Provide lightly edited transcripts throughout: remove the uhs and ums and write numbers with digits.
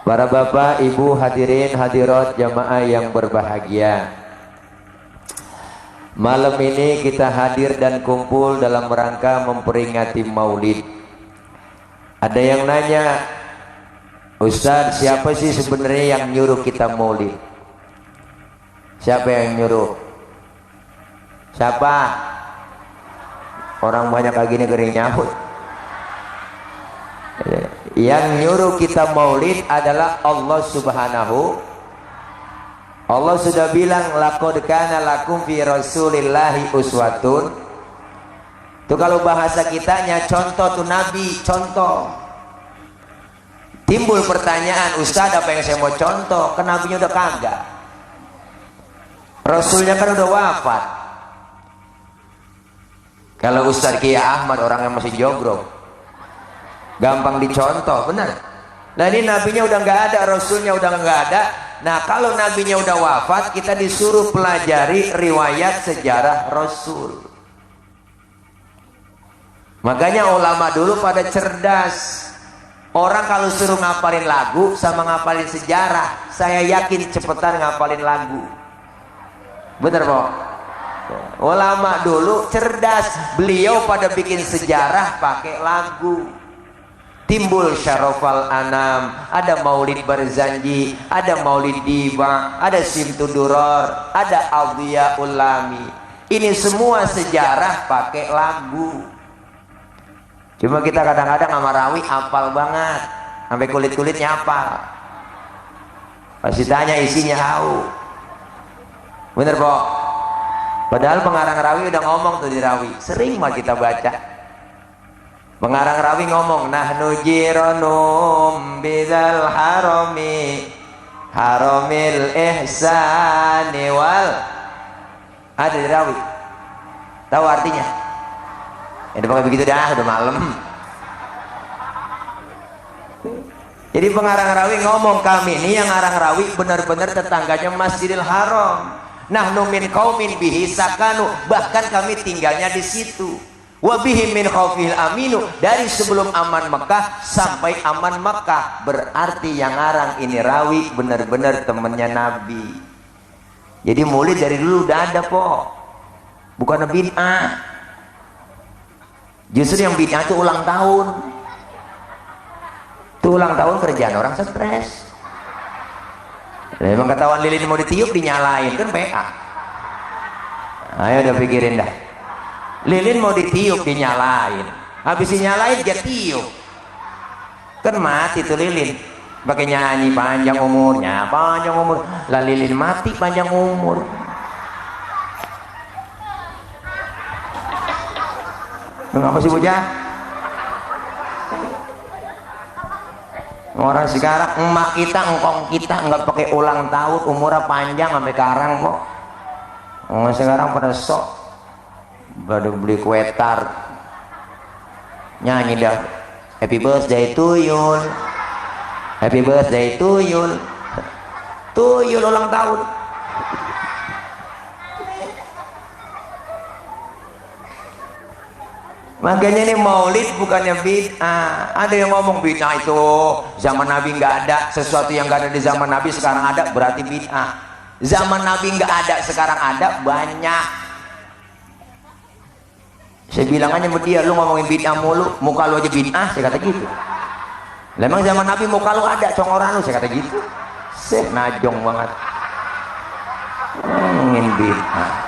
Para bapak, ibu, hadirin, hadirat jamaah yang berbahagia, malam ini kita hadir dan kumpul dalam rangka memperingati Maulid. Ada yang nanya, Ustadz, siapa sih sebenarnya yang nyuruh kita Maulid? Siapa yang nyuruh? Siapa? Orang banyak lagi nih kering nyahut. Yang nyuruh kita Maulid adalah Allah Subhanahu. Allah sudah bilang, laqad kana lakum fi rasulillahi uswatun. Itu kalau bahasa kitanya contoh tuh Nabi, contoh. Timbul pertanyaan, Ustaz apa yang saya mau contoh? Kan Nabinya udah kagak, Rasulnya kan udah wafat. Kalau Ustaz Kiai Ahmad orang yang masih jogrok, gampang dicontoh, benar. Nah ini Nabinya udah nggak ada, Rasulnya udah nggak ada. Nah kalau Nabinya udah wafat, kita disuruh pelajari riwayat sejarah Rasul. Makanya ulama dulu pada cerdas. Orang kalau suruh ngapalin lagu sama ngapalin sejarah, saya yakin cepetan ngapalin lagu. Bener Pak? Ulama dulu cerdas. Beliau pada bikin sejarah pakai lagu. Timbul Syarofal Anam, ada Maulid Barzanji, ada Maulid Diba, ada Simtuduror, ada Aldiya Ulami. Ini semua sejarah pakai lagu. Cuma kita kadang-kadang sama rawi hafal banget, sampai kulit-kulitnya hafal. Pasti tanya isinya tahu. Bener Pok? Padahal pengarang rawi udah ngomong tuh di rawi, sering mah kita baca. Pengarang rawi ngomong, nahnu jiranum bidzal harami haramil ihsani wal. Ada di rawi. Tahu artinya? Ya pakai begitu dah, udah malam. Jadi pengarang rawi ngomong, kami ini yang ngarang rawi benar-benar tetangganya Masjidil Haram. Nahnu min qaumin bihi sakanu, bahkan kami tinggalnya di situ. Wa bihi min khaufil aminu, dari sebelum aman Mekah sampai aman Mekah. Berarti yang ngarang ini rawi benar-benar temannya Nabi. Jadi Maulid dari dulu udah ada kok, bukan bid'ah. Justru yang bid'ah itu ulang tahun. Itu ulang tahun kerjaan orang stres. Memang ketahuan lilin mau ditiup dinyalain kan PA. Ayo udah pikirin dah. Lilin mau ditiup dinyalain, habis dinyalain dia tiup, kan mati tuh lilin. Pakai nyanyi panjang umurnya, panjang umur. Lah lilin mati panjang umur. Kenapa sih bocah? Orang sekarang emak kita, engkong kita nggak pakai ulang tahun, umurnya panjang sampai karang kok. Orang sekarang pada sok, pada beli kue tar, nyanyi dah, happy birthday to you, happy birthday to you ulang tahun. Makanya ini Maulid bukannya bid'ah. Ada yang ngomong bid'ah itu zaman Nabi nggak ada, sesuatu yang nggak ada di zaman Nabi sekarang ada berarti bid'ah. Zaman Nabi nggak ada sekarang ada, banyak. Saya bilang aja sama dia, lu ngomongin bid'ah mulu, muka lu aja bid'ah, saya kata gitu. Memang zaman Nabi muka lu ada, congoran lu, saya kata gitu. Najong banget. Ngomongin bid'ah.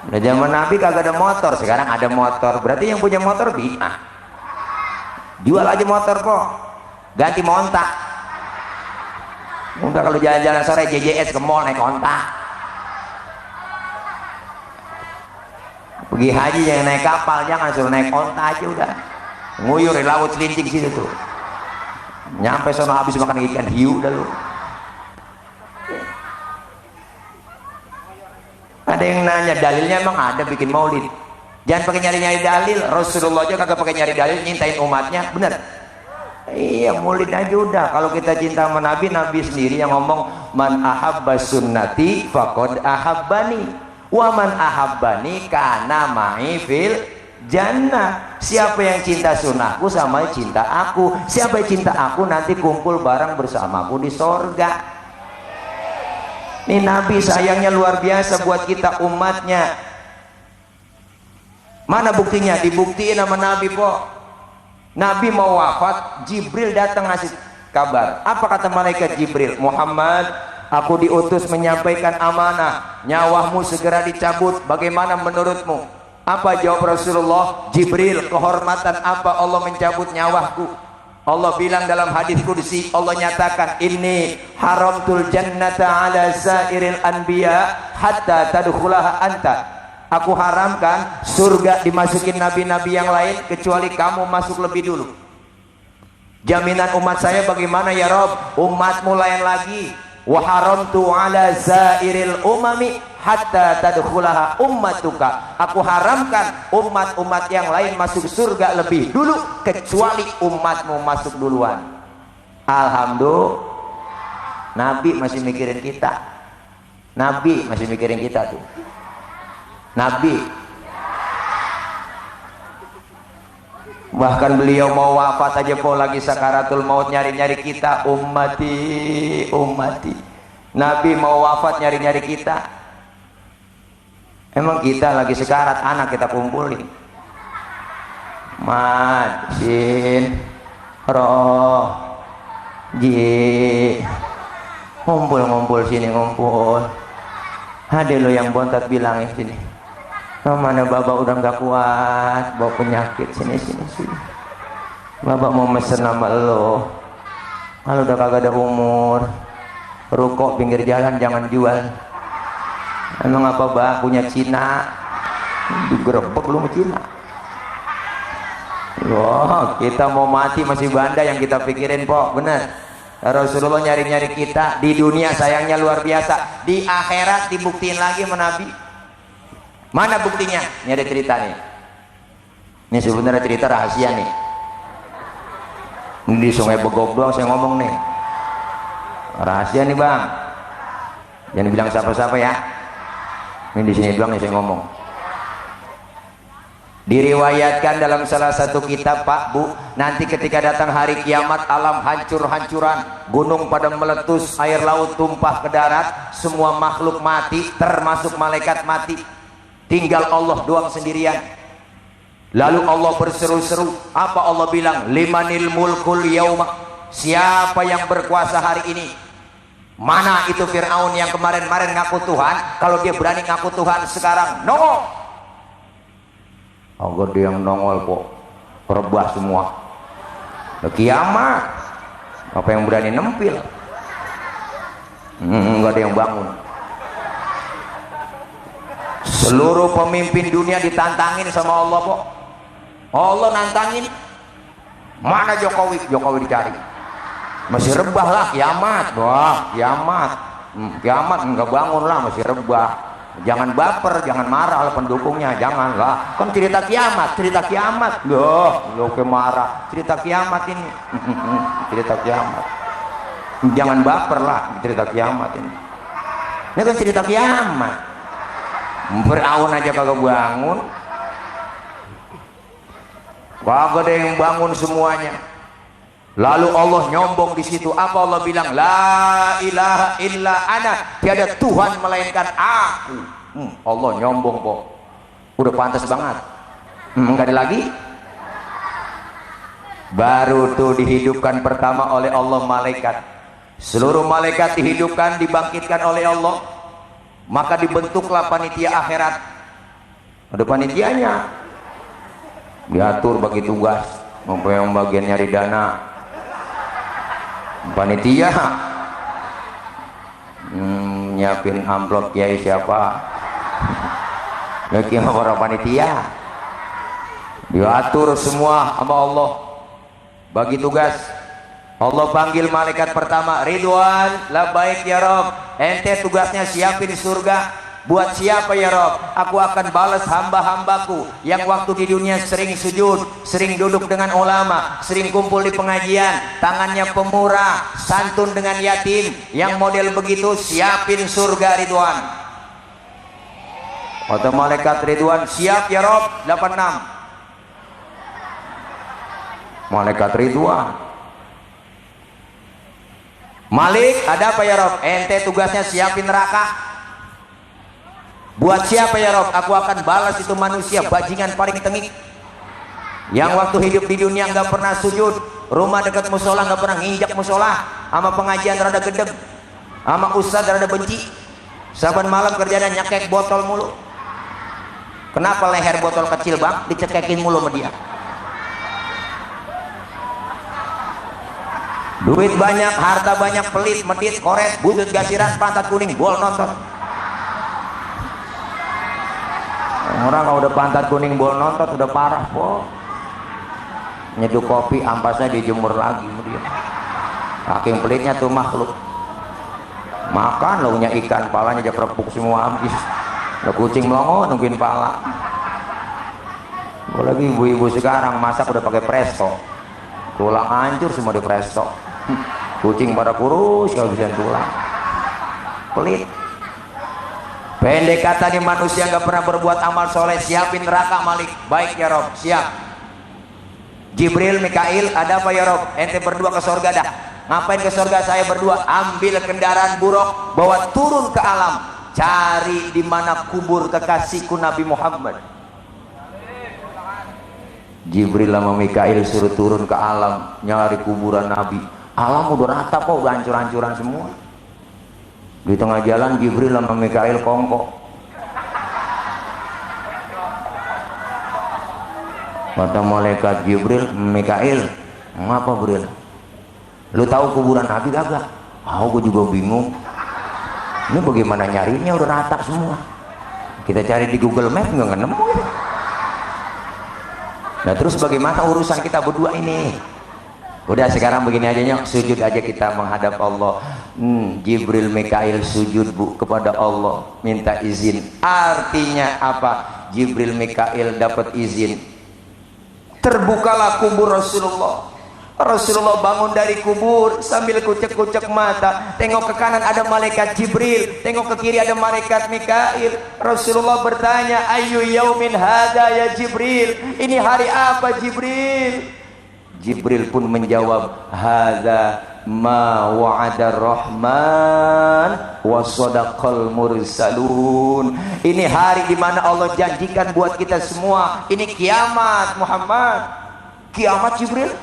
Nah, zaman Nabi kagak ada motor, sekarang ada motor. Berarti yang punya motor bid'ah. Jual aja motor kok, ganti montak. Udah kalau jalan-jalan sore JJS ke mall naik ontak. Pergi haji jangan naik kapal, jangan suruh naik ontak aja udah. Nguyur di laut Cilincing situ tuh. Nyampe sono habis makan ikan hiu dah lu. Ada yang nanya, dalilnya emang ada bikin maulid? Jangan pakai nyari-nyari dalil. Rasulullah aja kagak pakai nyari dalil, nyintain umatnya, bener? Iya, maulid aja udah. Kalau kita cinta sama Nabi, Nabi sendiri yang ngomong, man ahabba sunnati faqad ahabbani, wa man ahabbani kana ma'i fil jannah. Siapa yang cinta sunnahku sama cinta aku. Siapa yang cinta aku nanti kumpul bareng bersamaku di sorga. Ini Nabi sayangnya luar biasa buat kita umatnya. Mana buktinya? Dibuktiin sama Nabi kok. Nabi mau wafat, Jibril datang ngasih kabar. Apa kata malaikat Jibril? Muhammad, aku diutus menyampaikan amanah. Nyawamu segera dicabut. Bagaimana menurutmu? Apa jawab Rasulullah? Jibril, kehormatan apa Allah mencabut nyawaku? Allah bilang dalam hadis qudsi, Allah nyatakan, inni haramtul jannata ala sairil anbiya hatta tadkhulaha anta. Aku haramkan surga dimasukin nabi-nabi yang lain kecuali kamu masuk lebih dulu. Jaminan umat saya bagaimana ya Rob? Umatmu lain lagi. Wa haramtu ala zairil umami hatta tadkhulaha ummatuka. Aku haramkan umat-umat yang lain masuk surga lebih dulu kecuali umatmu masuk duluan. Alhamdulillah. Nabi masih mikirin kita. Nabi masih mikirin kita tuh. Nabi. Bahkan beliau mau wafat aja po, lagi sakaratul maut nyari-nyari kita, ummati, ummati. Nabi mau wafat nyari-nyari kita. Emang kita lagi sekarat, anak kita kumpulin. Mad, sin, roh, ji. Ngumpul-ngumpul sini, ngumpul. Ada lo yang bontot bilang sini. Mana bapak udah nggak kuat, bawa penyakit, sini. Bapak mau mesen nama lo. Kalau udah kagak ada umur, rukuk pinggir jalan jangan jual. Emang apa bah punya Cina? Digerebek lu sama Cina. Wah, kita mau mati masih banda yang kita pikirin pok, bener. Rasulullah nyari-nyari kita di dunia sayangnya luar biasa. Di akhirat dibuktiin lagi sama Nabi. Mana buktinya? Ini ada cerita nih. Ini sebenarnya cerita rahasia nih. Ini di Sungai Begok doang saya ngomong nih. Rahasia nih bang. Jangan bilang siapa-siapa ya. Ini di sini doang nih saya ngomong. Diriwayatkan dalam salah satu kitab Pak Bu, nanti ketika datang hari kiamat alam hancur-hancuran, gunung pada meletus, air laut tumpah ke darat, semua makhluk mati termasuk malaikat mati. Tinggal Allah doang sendirian. Lalu Allah berseru-seru. Apa Allah bilang? Limanil mulkul yauma. Siapa yang berkuasa hari ini? Mana itu Fir'aun yang kemarin-kemarin ngaku Tuhan? Kalau dia berani ngaku Tuhan sekarang nongol. Agak dia yang nongol kok. Rebah semua. Kiamat. Apa yang berani nempil? Enggak ada yang bangun. Seluruh pemimpin dunia ditantangin sama Allah kok. Allah nantangin. Mana Jokowi? Jokowi dicari. Masih rebah lah kiamat. Wah kiamat. Kiamat enggak bangun lah, masih rebah. Jangan baper, jangan marah lah pendukungnya, jangan lah. Kan cerita kiamat. Loh ke marah. Cerita kiamat ini. Cerita kiamat. Jangan baper lah cerita kiamat ini. Ini kan cerita kiamat. Fir'aun aja kagak bangun. Kagak ada yang bangun semuanya. Lalu Allah nyombong di situ. Apa Allah bilang? La ilaha illa ana. Tiada Tuhan melainkan aku. Allah nyombong kok. Udah pantas banget. Enggak ada lagi. Baru tuh dihidupkan pertama oleh Allah malaikat. Seluruh malaikat dihidupkan, dibangkitkan oleh Allah. Maka dibentuklah panitia akhirat. Ada panitianya. Diatur bagi tugas. Apa yang bagian nyari dana. Panitia. Nyiapin amplop kiai siapa. Lagi para panitia. Diatur semua sama Allah. Bagi tugas. Allah panggil malaikat pertama, Ridwan, labbaik ya Rob. Ente tugasnya siapin surga. Buat siapa ya Rob? Aku akan balas hamba-hambaku yang waktu di dunia sering sujud, sering duduk dengan ulama, sering kumpul di pengajian, tangannya pemurah, santun dengan yatim. Yang model begitu siapin surga Ridwan. Kata malaikat Ridwan, siap ya Rob. 86. Malaikat Ridwan. Malik, ada apa ya Rob? Ente tugasnya siapin neraka. Buat siapa ya Rob? Aku akan balas itu manusia bajingan paling tengik, yang waktu hidup di dunia nggak pernah sujud, rumah dekat musola nggak pernah nginjak musola, sama pengajian rada gedeg, sama ustadz rada benci, saban malam kerjanya nyekek botol mulu. Kenapa leher botol kecil bang? Dicekekin mulu sama dia. Duit banyak, harta banyak, pelit, medit, koret, butut gasiran, pantat kuning, bol nonton. Orang kalau udah pantat kuning, bol nonton udah parah kok. Nyeduh kopi, ampasnya dijemur lagi dia. Saking pelitnya tuh makhluk. Makan lo punya ikan, palanya aja kerepuk semua habis. Lo kucing melongo nungguin pala. Gue lagi ibu-ibu sekarang masak udah pakai presto. Tulang hancur semua di presto. Kucing pada kurus kalau bisa tulang. Pelit. Pendek kata nih, manusia nggak pernah berbuat amal soleh, siapin neraka Malik. Baik ya Rob, siap. Jibril, Mikail, ada apa ya Rob? Ente berdua ke sorga dah. Ngapain ke sorga? Saya berdua ambil kendaraan buruk, bawa turun ke alam, cari di mana kubur kekasihku Nabi Muhammad. Jibril sama Mikail suruh turun ke alam nyari kuburan Nabi. Alam udah rata kok, udah hancur-hancuran semua. Di tengah jalan Jibril sama Mikail kongkok. Kata malaikat Jibril, Mikail, ngapa Bril? Lu tahu kuburan Nabi kagak? Gue juga bingung. Ini bagaimana nyarinya, udah rata semua. Kita cari di Google Maps nggak nemu. Nah terus bagaimana urusan kita berdua ini? Udah sekarang begini aja nyok, sujud aja kita menghadap Allah. Jibril Mikail sujud bu kepada Allah, minta izin. Artinya apa? Jibril Mikail dapat izin. Terbukalah kubur Rasulullah. Rasulullah bangun dari kubur sambil kucek-kucek mata, tengok ke kanan ada malaikat Jibril, tengok ke kiri ada malaikat Mikail. Rasulullah bertanya, ayu yaumin hada ya Jibril, ini hari apa Jibril? Jibril pun menjawab, hada ma wa'ada rahman wa sadaqal mursalun. Ini hari di mana Allah janjikan buat kita semua. Ini kiamat Muhammad. Kiamat Jibril?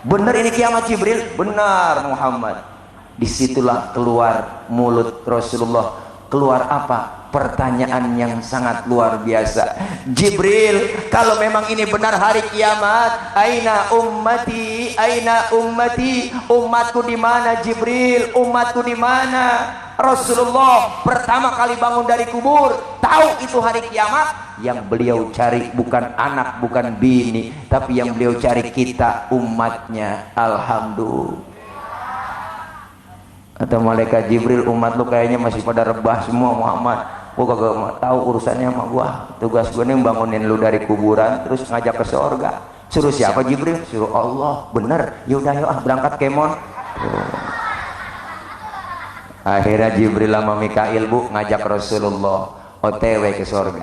Benar ini kiamat Jibril? Benar Muhammad. Disitulah keluar mulut Rasulullah. Keluar apa? Pertanyaan yang sangat luar biasa. Jibril, kalau memang ini benar hari kiamat, aina ummati, aina ummati, umatku di mana Jibril, umatku di mana? Rasulullah pertama kali bangun dari kubur, tahu itu hari kiamat. Yang beliau cari bukan anak, bukan bini, tapi yang beliau cari kita, umatnya. Alhamdulillah. Kata malaikat Jibril, umat lu kayaknya masih pada rebah semua Muhammad. Gua kagak tahu urusannya sama gua. Tugas gua nih bangunin lu dari kuburan terus ngajak ke surga. Suruh siapa Jibril? Suruh Allah. Bener. Yaudah yuk berangkat kemon. Akhirnya Jibril sama Mikail bu ngajak Rasulullah OTW ke surga.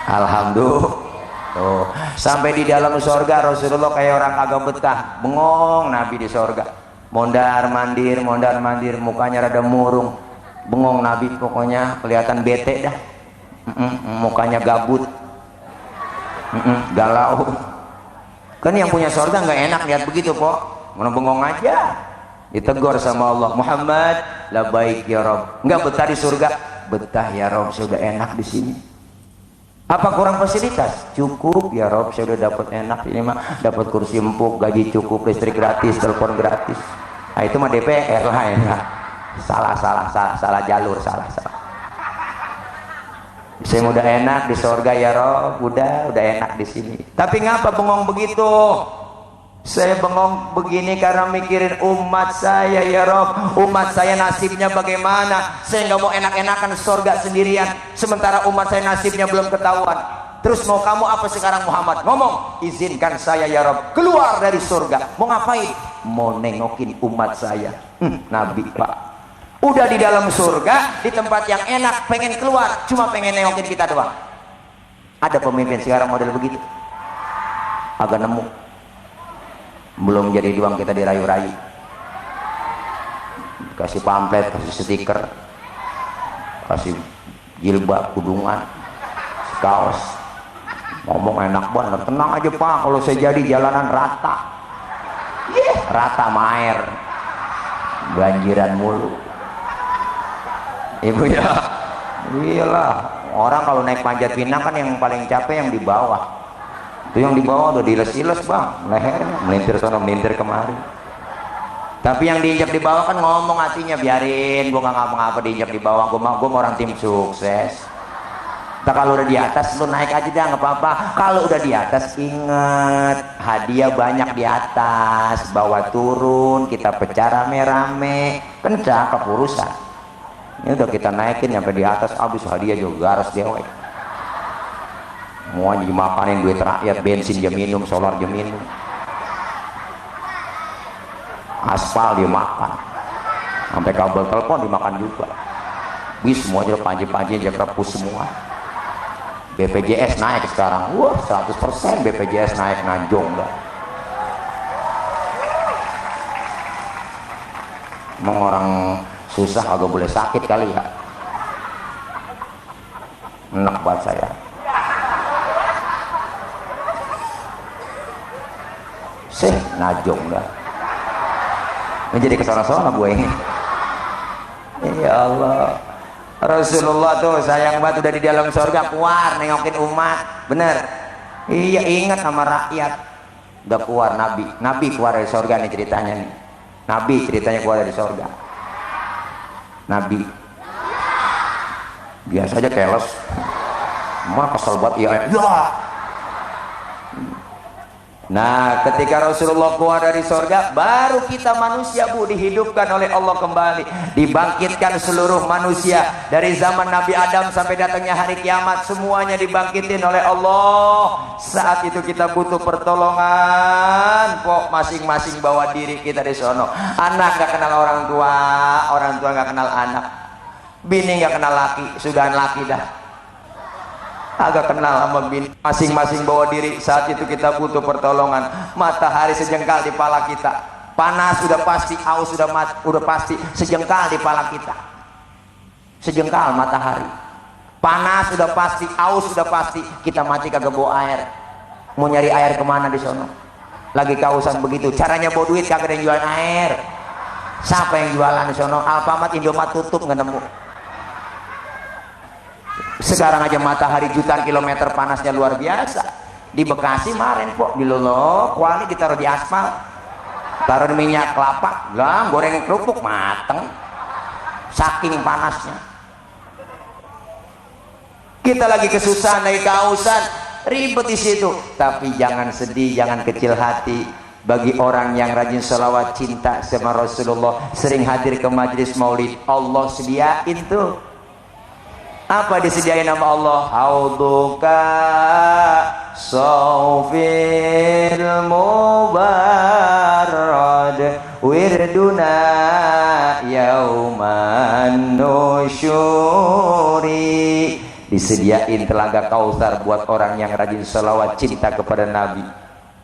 Alhamdulillah. Sampai di dalam surga Rasulullah kayak orang kagak betah, bengong Nabi di surga. Mondar mandir, mukanya rada murung. Bengong Nabi pokoknya, kelihatan bete dah. Mukanya gabut. Galau. Kan yang punya surga nggak enak lihat begitu kok. Mau bengong aja. Ditegur sama Allah, Muhammad, labaik ya Rob. Nggak betah di surga? Betah ya Rob, sudah enak di sini. Apa kurang fasilitas? Cukup ya Rob, saya udah dapat enak ini mah, dapat kursi empuk, gaji cukup, listrik gratis, telepon gratis. Nah itu mah DPR lah ya. Salah jalur, salah. Saya udah enak di surga ya Rob, udah enak di sini. Tapi ngapa bengong begitu? Saya bengong begini karena mikirin umat saya ya Rob. Umat saya nasibnya bagaimana? Saya nggak mau enak-enakan surga sendirian, sementara umat saya nasibnya belum ketahuan. Terus mau kamu apa sekarang Muhammad? Ngomong, izinkan saya ya Rob keluar dari surga. Mau ngapain? Mau nengokin umat saya. Nabi Pak udah di dalam surga, di tempat yang enak, pengen keluar, cuma pengen nengokin kita doang. Ada pemimpin sekarang model begitu? Agak nemu. Belum jadi doang kita dirayu-rayu. Kasih pamflet, kasih stiker, kasih jilbab, kudungan, kaos. Ngomong enak banget, tenang aja Pak, kalau saya jadi jalanan rata. Rata sama air. Banjiran mulu. Ibu ya, iyalah. Orang kalau naik panjat pinang kan yang paling capek yang di bawah. Itu yang di bawah udah diles-iles bang, lehernya melintir sana melintir kemari. Tapi yang diinjak di bawah kan ngomong hatinya, biarin, gua nggak ngapa-ngapa diinjak di bawah. Gua mau orang tim sukses. Nah, kalau udah di atas lu naik aja dah nggak apa-apa. Kalau udah di atas inget hadiah banyak di atas, bawa turun, kita pecah rame-rame, kan cakep urusan. Ini udah kita naikin sampai di atas, habis hadiah juga harus dewek. Mau dimakanin duit rakyat, bensin dia minum, solar dia minum, aspal dia makan, sampai kabel telepon dimakan juga. Bis semuanya panji-panji aja kerepus semua. BPJS naik sekarang, wah 100% BPJS naik, najong dah. Emang orang susah agak boleh sakit kali ya. Enak banget saya. Najong dah. Menjadi kesana-sana gue ini. Ya Allah. Rasulullah tuh sayang banget udah di dalam surga, keluar nengokin umat, bener. Iya, ingat sama rakyat. Udah keluar Nabi keluar dari surga nih ceritanya nih. Nabi ceritanya keluar dari surga. Nabi biasa aja keles, malah kesel banget ya. Nah, ketika Rasulullah keluar dari sorga, baru kita manusia bu dihidupkan oleh Allah kembali, dibangkitkan seluruh manusia dari zaman Nabi Adam sampai datangnya hari kiamat, semuanya dibangkitin oleh Allah. Saat itu kita butuh pertolongan, kok masing-masing bawa diri kita di sono. Anak gak kenal orang tua gak kenal anak, bini gak kenal laki, sudahan laki dah. Agak kenal sama bini, masing-masing bawa diri. Saat itu kita butuh pertolongan. Matahari sejengkal di pala kita, panas sudah pasti, aus sudah pasti, sejengkal di pala kita, sejengkal matahari, panas sudah pasti, aus sudah pasti. Kita mati kagak bawa air, mau nyari air kemana di sono? Lagi kausan begitu, caranya bawa duit kagak ada yang jualan air. Siapa yang jualan di sono? Alfamart, Indomaret tutup, nggak nemu. Sekarang aja matahari jutaan kilometer panasnya luar biasa. Di Bekasi kemarin kok di Lolo kuali ditaruh di aspal, taruh di minyak kelapa, goreng kerupuk mateng, saking panasnya. Kita lagi kesusahan, lagi kehausan, ribet di situ. Tapi jangan sedih, jangan kecil hati. Bagi orang yang rajin sholawat, cinta sama Rasulullah, sering hadir ke majelis maulid, Allah sediain tuh. Apa disediain nama Allah? Hauduka sawfil mubarrad wirduna yauman nusyuri. Disediain telaga Kautsar buat orang yang rajin sholawat, cinta kepada Nabi,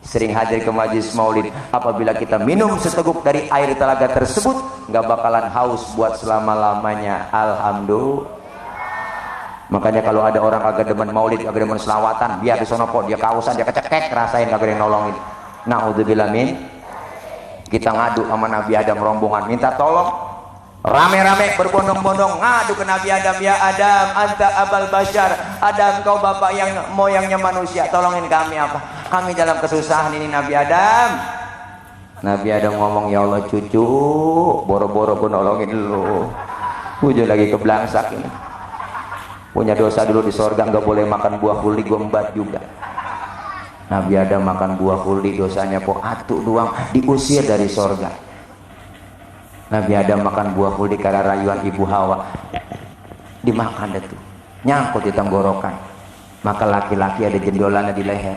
sering hadir ke majelis maulid. Apabila kita minum seteguk dari air telaga tersebut, nggak bakalan haus buat selama-lamanya. Alhamdulillah. Makanya kalau ada orang kagak demen maulid, kagak demen selawatan, biar di sono kok dia kausan, dia kecekek, rasain kagak ada yang nolongin. Naudzubillah min. Kita ngadu sama Nabi Adam rombongan, minta tolong, rame-rame berbondong-bondong ngadu ke Nabi Adam. Ya Adam, anta abal bashar, Adam kau bapak yang moyangnya manusia, tolongin kami apa? Kami dalam kesusahan ini Nabi Adam. Nabi Adam ngomong, ya Allah cucu, boro-boro gue nolongin lu, gue lagi keblangsak ini. Punya dosa dulu di sorga, nggak boleh makan buah huli, gombat juga. Nabi Adam makan buah huli, dosanya kok atu doang, diusir dari sorga. Nabi Adam makan buah huli karena rayuan ibu Hawa, dimakan itu, nyangkut di tenggorokan. Maka laki-laki ada jendolannya di leher.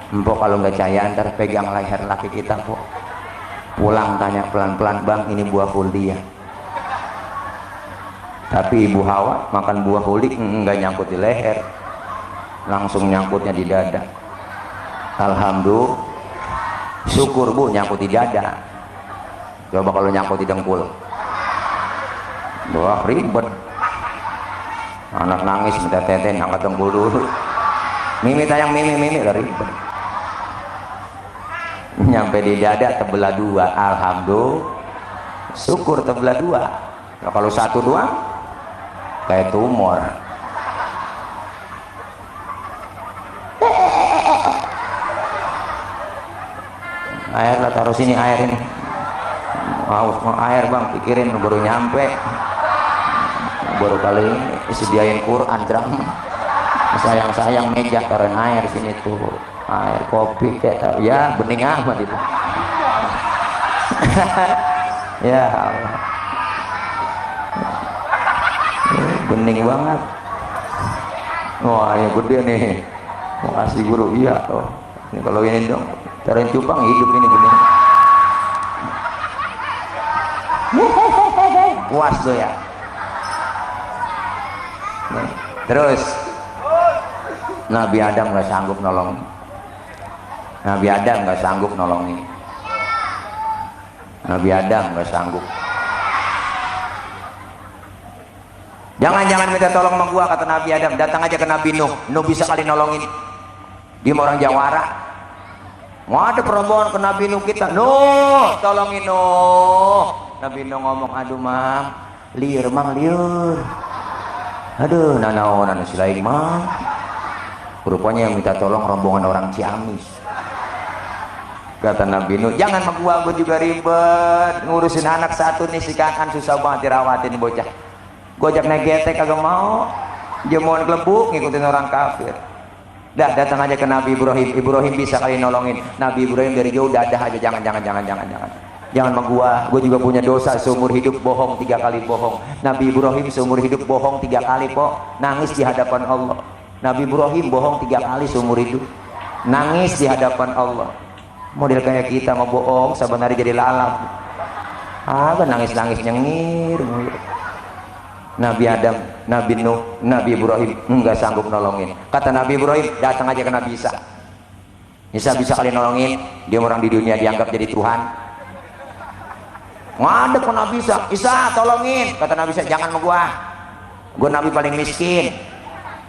Empok kalau nggak percaya antar pegang leher laki kita kok. Pulang tanya pelan-pelan, bang ini buah huli ya? Tapi ibu Hawa makan buah huli nggak nyangkut di leher, langsung nyangkutnya di dada. Alhamdulillah. Syukur Bu nyangkut di dada. Coba kalau nyangkut di dengkul, wah ribet. Anak nangis minta teten, angkat dengkul dulu. Mimi tayang mimi lah ribet. Nyampe di dada terbelah dua. Alhamdulillah. Syukur terbelah dua. Nah, kalau satu doang kayak tumor. Air lah, taruh sini air ini. Mau air bang, pikirin baru nyampe, baru kali ini sediain Quran drum. Sayang meja taruhin air sini tuh, air kopi kayak ya bening amat itu. Ya Allah, bening banget. Wah ini gede nih, makasih guru. Iya tuh, ini kalau ini dong taruhin cupang hidup ini bening. Puas tuh ya. Terus Nabi Adam nggak sanggup nolongin. Nabi Adam nggak sanggup nolongin. Nabi Adam nggak sanggup. Jangan minta tolong sama gua, kata Nabi Adam. Datang aja ke Nabi Nuh. Nuh bisa kali nolongin. Dia orang Jawara. Mau ada perempuan ke Nabi Nuh kita. Nuh, tolongin Nuh. Nabi Nuh ngomong, aduh mang, liur. Aduh, nana silain mang. Rupanya yang minta tolong rombongan orang Ciamis. Kata Nabi Nuh, jangan sama gua juga ribet. Ngurusin anak satu nih si Kakan susah banget dirawatin bocah. Gua ajak naik getek kagak mau. Jemuan gelembuk ngikutin orang kafir. Dah datang aja ke Nabi Ibrahim. Ibrahim bisa kali nolongin. Nabi Ibrahim dari jauh dadah aja, jangan. Jangan sama gua juga punya dosa seumur hidup bohong 3 kali bohong. Nabi Ibrahim seumur hidup bohong 3 kali kok, nangis di hadapan Allah. Nabi Ibrahim bohong 3 kali seumur hidup, nangis di hadapan Allah. Model kayak kita mau bohong sebenarnya jadi lalat. Nangis nyengir. Nabi Adam, Nabi Nuh, Nabi Ibrahim enggak sanggup nolongin. Kata Nabi Ibrahim, datang aja ke Nabi Isa. Isa bisa kali nolongin. Dia orang di dunia dianggap jadi Tuhan. Ngadep ke Nabi Isa tolongin. Kata Nabi Isa, jangan sama gua Nabi paling miskin,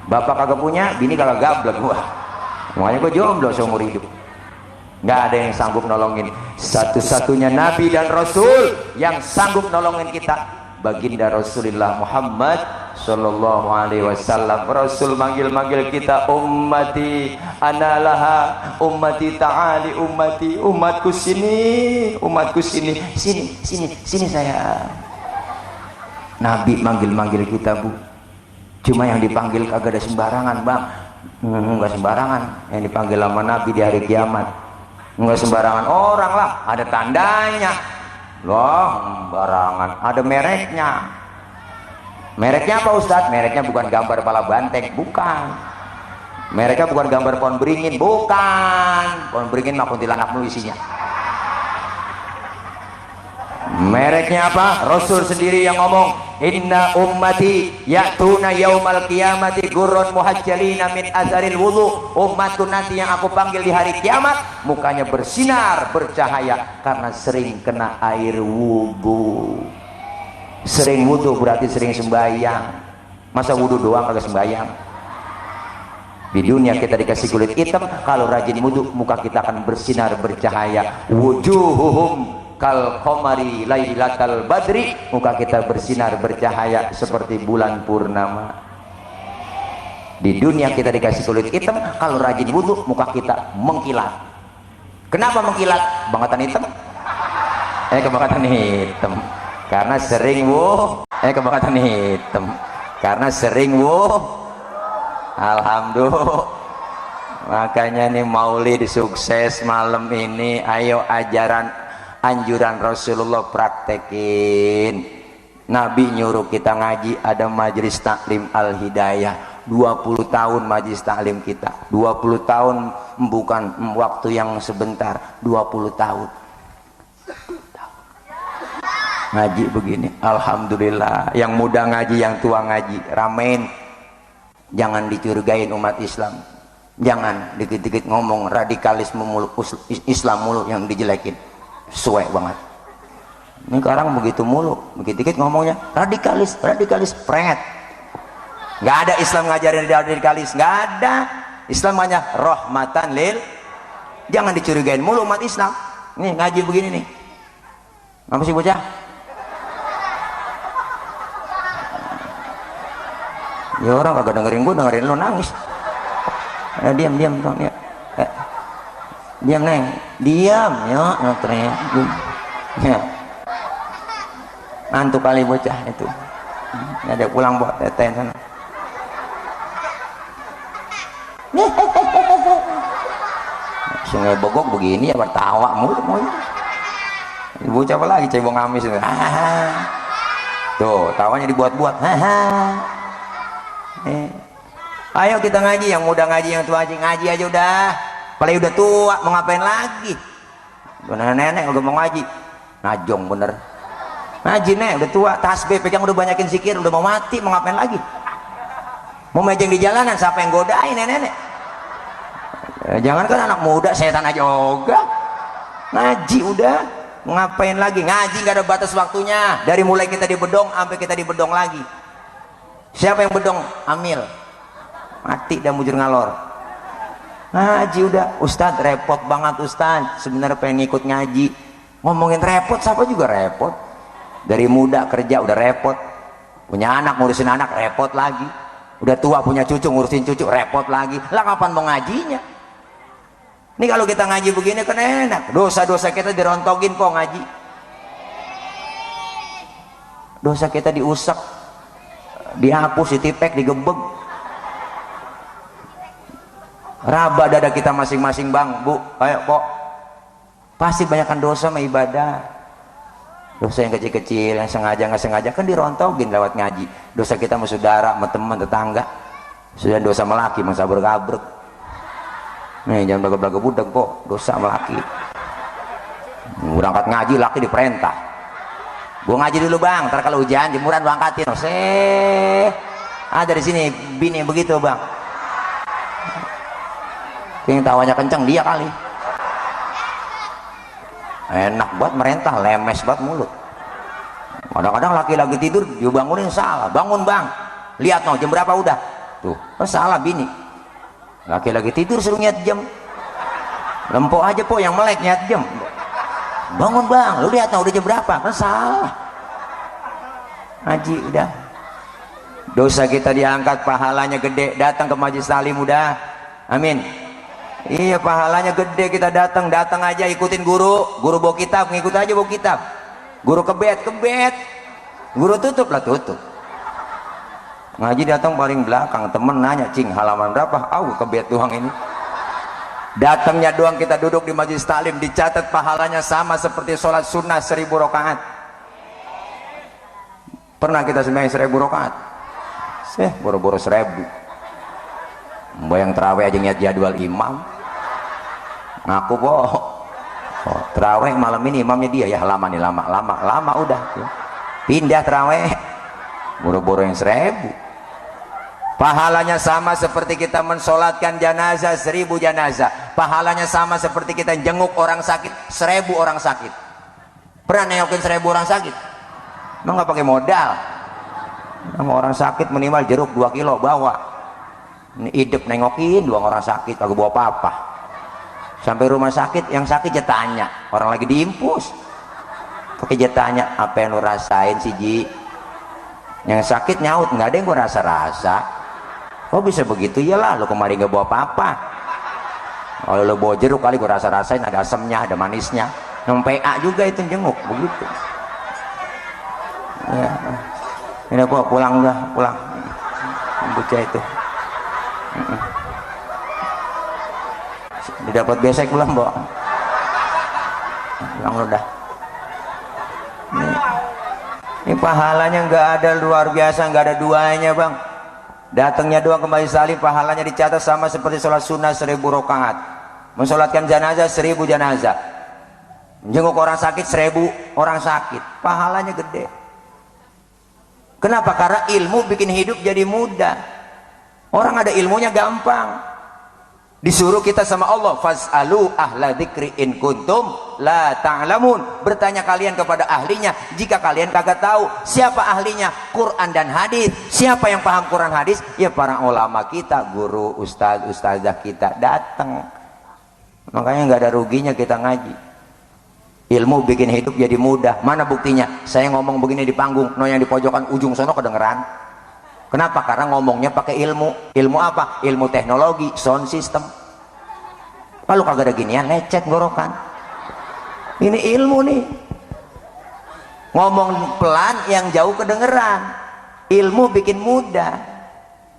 bapak kagak punya, bini kagak gablek gua, makanya gua jomblo seumur hidup. Nggak ada yang sanggup nolongin. Satu-satunya Nabi dan Rasul yang sanggup nolongin kita, baginda Rasulullah Muhammad Sallallahu Alaihi Wasallam. Rasul manggil kita ummati analaha, ummati ta'ali, umatku sini saya. Nabi manggil kita Bu. Cuma yang dipanggil kagak ada sembarangan bang. Enggak sembarangan yang dipanggil sama Nabi di hari kiamat. Enggak sembarangan orang lah, ada tandanya loh, sembarangan ada mereknya. Mereknya apa Ustadz? Mereknya bukan gambar kepala banteng, bukan. Mereknya bukan gambar pohon beringin, bukan. Pohon beringin mah kuntilanak dulu isinya. Mereknya apa? Rasul sendiri yang ngomong, inna ummati ya'tuna yaumal qiyamati gurrun muhajjalina min azharil wudu. Umatku nanti yang aku panggil di hari kiamat mukanya bersinar bercahaya karena sering kena air wudu. Sering wudu berarti sering sembahyang. Masa wudu doang kagak sembahyang? Di dunia kita dikasih kulit hitam, kalau rajin wudu muka kita akan bersinar bercahaya. Wujuhuhum kal qamari lailatal badri, muka kita bersinar bercahaya seperti bulan purnama. Di dunia kita dikasih kulit hitam, kalau rajin wudu muka kita mengkilat. Kenapa mengkilat? Bangatan hitam? Kebangatan hitam karena sering kebangatan hitam karena sering alhamdulillah. Makanya nih maulid sukses malam ini. Ayo anjuran Rasulullah praktekin. Nabi nyuruh kita ngaji, ada majelis taklim Al-Hidayah. 20 tahun majelis taklim kita, 20 tahun bukan waktu yang sebentar, 20 tahun ngaji begini. Alhamdulillah, yang muda ngaji, yang tua ngaji, ramein. Jangan dicurigain umat Islam. Jangan dikit-dikit ngomong radikalisme mulu, Islam mulu yang dijelekin. Suwe banget. Ini sekarang begitu mulu, dikit-dikit ngomongnya radikalis, pret. Nggak ada Islam ngajarin radikalis, nggak ada. Islam hanya rahmatan lil. Jangan dicurigain mulu umat Islam. Nih ngaji begini nih. Apa sih bocah? Ya orang kagak dengerin gua, dengerin lu nangis. Diam dong ya. Diam neng, diam ya, teriak. Ya. Ngantuk kali bocah itu. Ada pulang buat teteh sana. Sungai Bogor begini ya bertawa mulu mulu. Bocah apa lagi cebong amis itu. Tuh, tawanya dibuat-buat. Ayo kita ngaji, yang muda ngaji, yang tua ngaji aja udah. Paling udah tua mau ngapain lagi? Nenek-nenek udah mau ngaji. Najong bener. Ngaji nek udah tua, tasbih pegang udah banyakin zikir, udah mau mati, mau ngapain lagi? Mau mejeng di jalanan, siapa yang godain nenek-nenek? Jangan kan anak muda, setan aja ogah. Ngaji udah, mau ngapain lagi? Ngaji gak ada batas waktunya. Dari mulai kita di bedong sampai kita di bedong lagi. Siapa yang bedong? Amil. Mati dan mujur ngalor. Ngaji udah. Ustadz repot banget Ustadz. Sebenarnya pengen ikut ngaji. Ngomongin repot, siapa juga repot. Dari muda kerja udah repot. Punya anak ngurusin anak repot lagi. Udah tua punya cucu ngurusin cucu repot lagi. Lah kapan mau ngajinya? Ini kalau kita ngaji begini kan enak. Dosa-dosa kita dirontogin kok ngaji. Dosa kita diusap, dihapus, ditipek, digebeg. Raba dada kita masing-masing bang, bu, ayo kok. Pasti banyakkan dosa sama ibadah. Dosa yang kecil-kecil, yang sengaja nggak sengaja kan dirontogin lewat ngaji. Dosa kita sama saudara, sama teman, tetangga. Sudah dosa melaki, masa bergabrek. Nih jangan belaga-belaga budak kok, dosa melaki. Berangkat ngaji laki diperintah. Gua ngaji dulu bang, ntar kalau hujan jemuran gua angkatin. Dari sini bini begitu bang. Yang tawanya kenceng dia kali. Enak buat merintah, lemes buat mulut. Kadang-kadang laki lagi tidur, dia bangunin salah. Bangun bang, lihat no jam berapa udah. Tuh, salah bini. Laki lagi tidur suruh nyiat jam. Lempok aja po yang melek nyiat jam. Bangun bang, lu lihat no udah jam berapa. Kan salah. Haji udah. Dosa kita diangkat, pahalanya gede. Datang ke majelis talim udah. Amin. Iya pahalanya gede, kita datang aja ikutin guru bawa kitab, ngikut aja bawa kitab. Guru kebet, guru tutup lah tutup. Ngaji datang paling belakang, temen nanya cing halaman berapa? Kebet doang ini. Datangnya doang kita duduk di majelis taklim, dicatat pahalanya sama seperti sholat sunnah 1000 rakaat. Pernah kita sembahyang 1000 rakaat? Boro-boro 1000. Bayang terawih aja niat jadwal imam. Ngaku kok terawih malam ini imamnya dia ya lama nih lama udah pindah terawih boro-boro yang 1000. Pahalanya sama seperti kita mensolatkan jenazah 1000 jenazah. Pahalanya sama seperti kita jenguk orang sakit 1000 orang sakit. Pernah nengokin 1000 orang sakit? Emang nggak pakai modal? Sama orang sakit minimal jeruk 2 kilo bawa. Ini hidup nengokin 2 orang sakit kagak bawa apa-apa. Sampai rumah sakit, yang sakit dia tanya, orang lagi diimpus pakai dia tanya, apa yang lu rasain sih Ji? Yang sakit nyaut, nggak ada yang gua rasa-rasa. Kok bisa begitu? Iyalah lu kemarin nggak bawa apa-apa. Kalau lu bawa jeruk kali gua rasa-rasain, ada asamnya, ada manisnya. Yang PA juga itu jenguk begitu ya. Ini gua pulang bocah itu. Didapat besek belum Mbok? Pulang udah. Ini pahalanya nggak ada luar biasa, nggak ada duanya bang. Datangnya doang kembali salim, pahalanya dicatat sama seperti sholat sunnah 1000 rakaat. Mensolatkan jenazah 1000 jenazah. Menjenguk orang sakit 1000 orang sakit. Pahalanya gede. Kenapa? Karena ilmu bikin hidup jadi mudah. Orang ada ilmunya gampang. Disuruh kita sama Allah, fas'alu ahla dzikri in kuntum la ta'lamun. Bertanya kalian kepada ahlinya jika kalian kagak tahu. Siapa ahlinya? Quran dan hadis. Siapa yang paham Quran hadis? Ya para ulama kita, guru, ustaz, ustazah kita datang. Makanya nggak ada ruginya kita ngaji. Ilmu bikin hidup jadi mudah. Mana buktinya? Saya ngomong begini di panggung, no yang di pojokan ujung sono kedengeran. Kenapa? Karena ngomongnya pakai ilmu. Ilmu apa? Ilmu teknologi, sound system. Kalau kagak ada ginian, lecet gorokan. Ini ilmu nih. Ngomong pelan yang jauh kedengeran. Ilmu bikin mudah.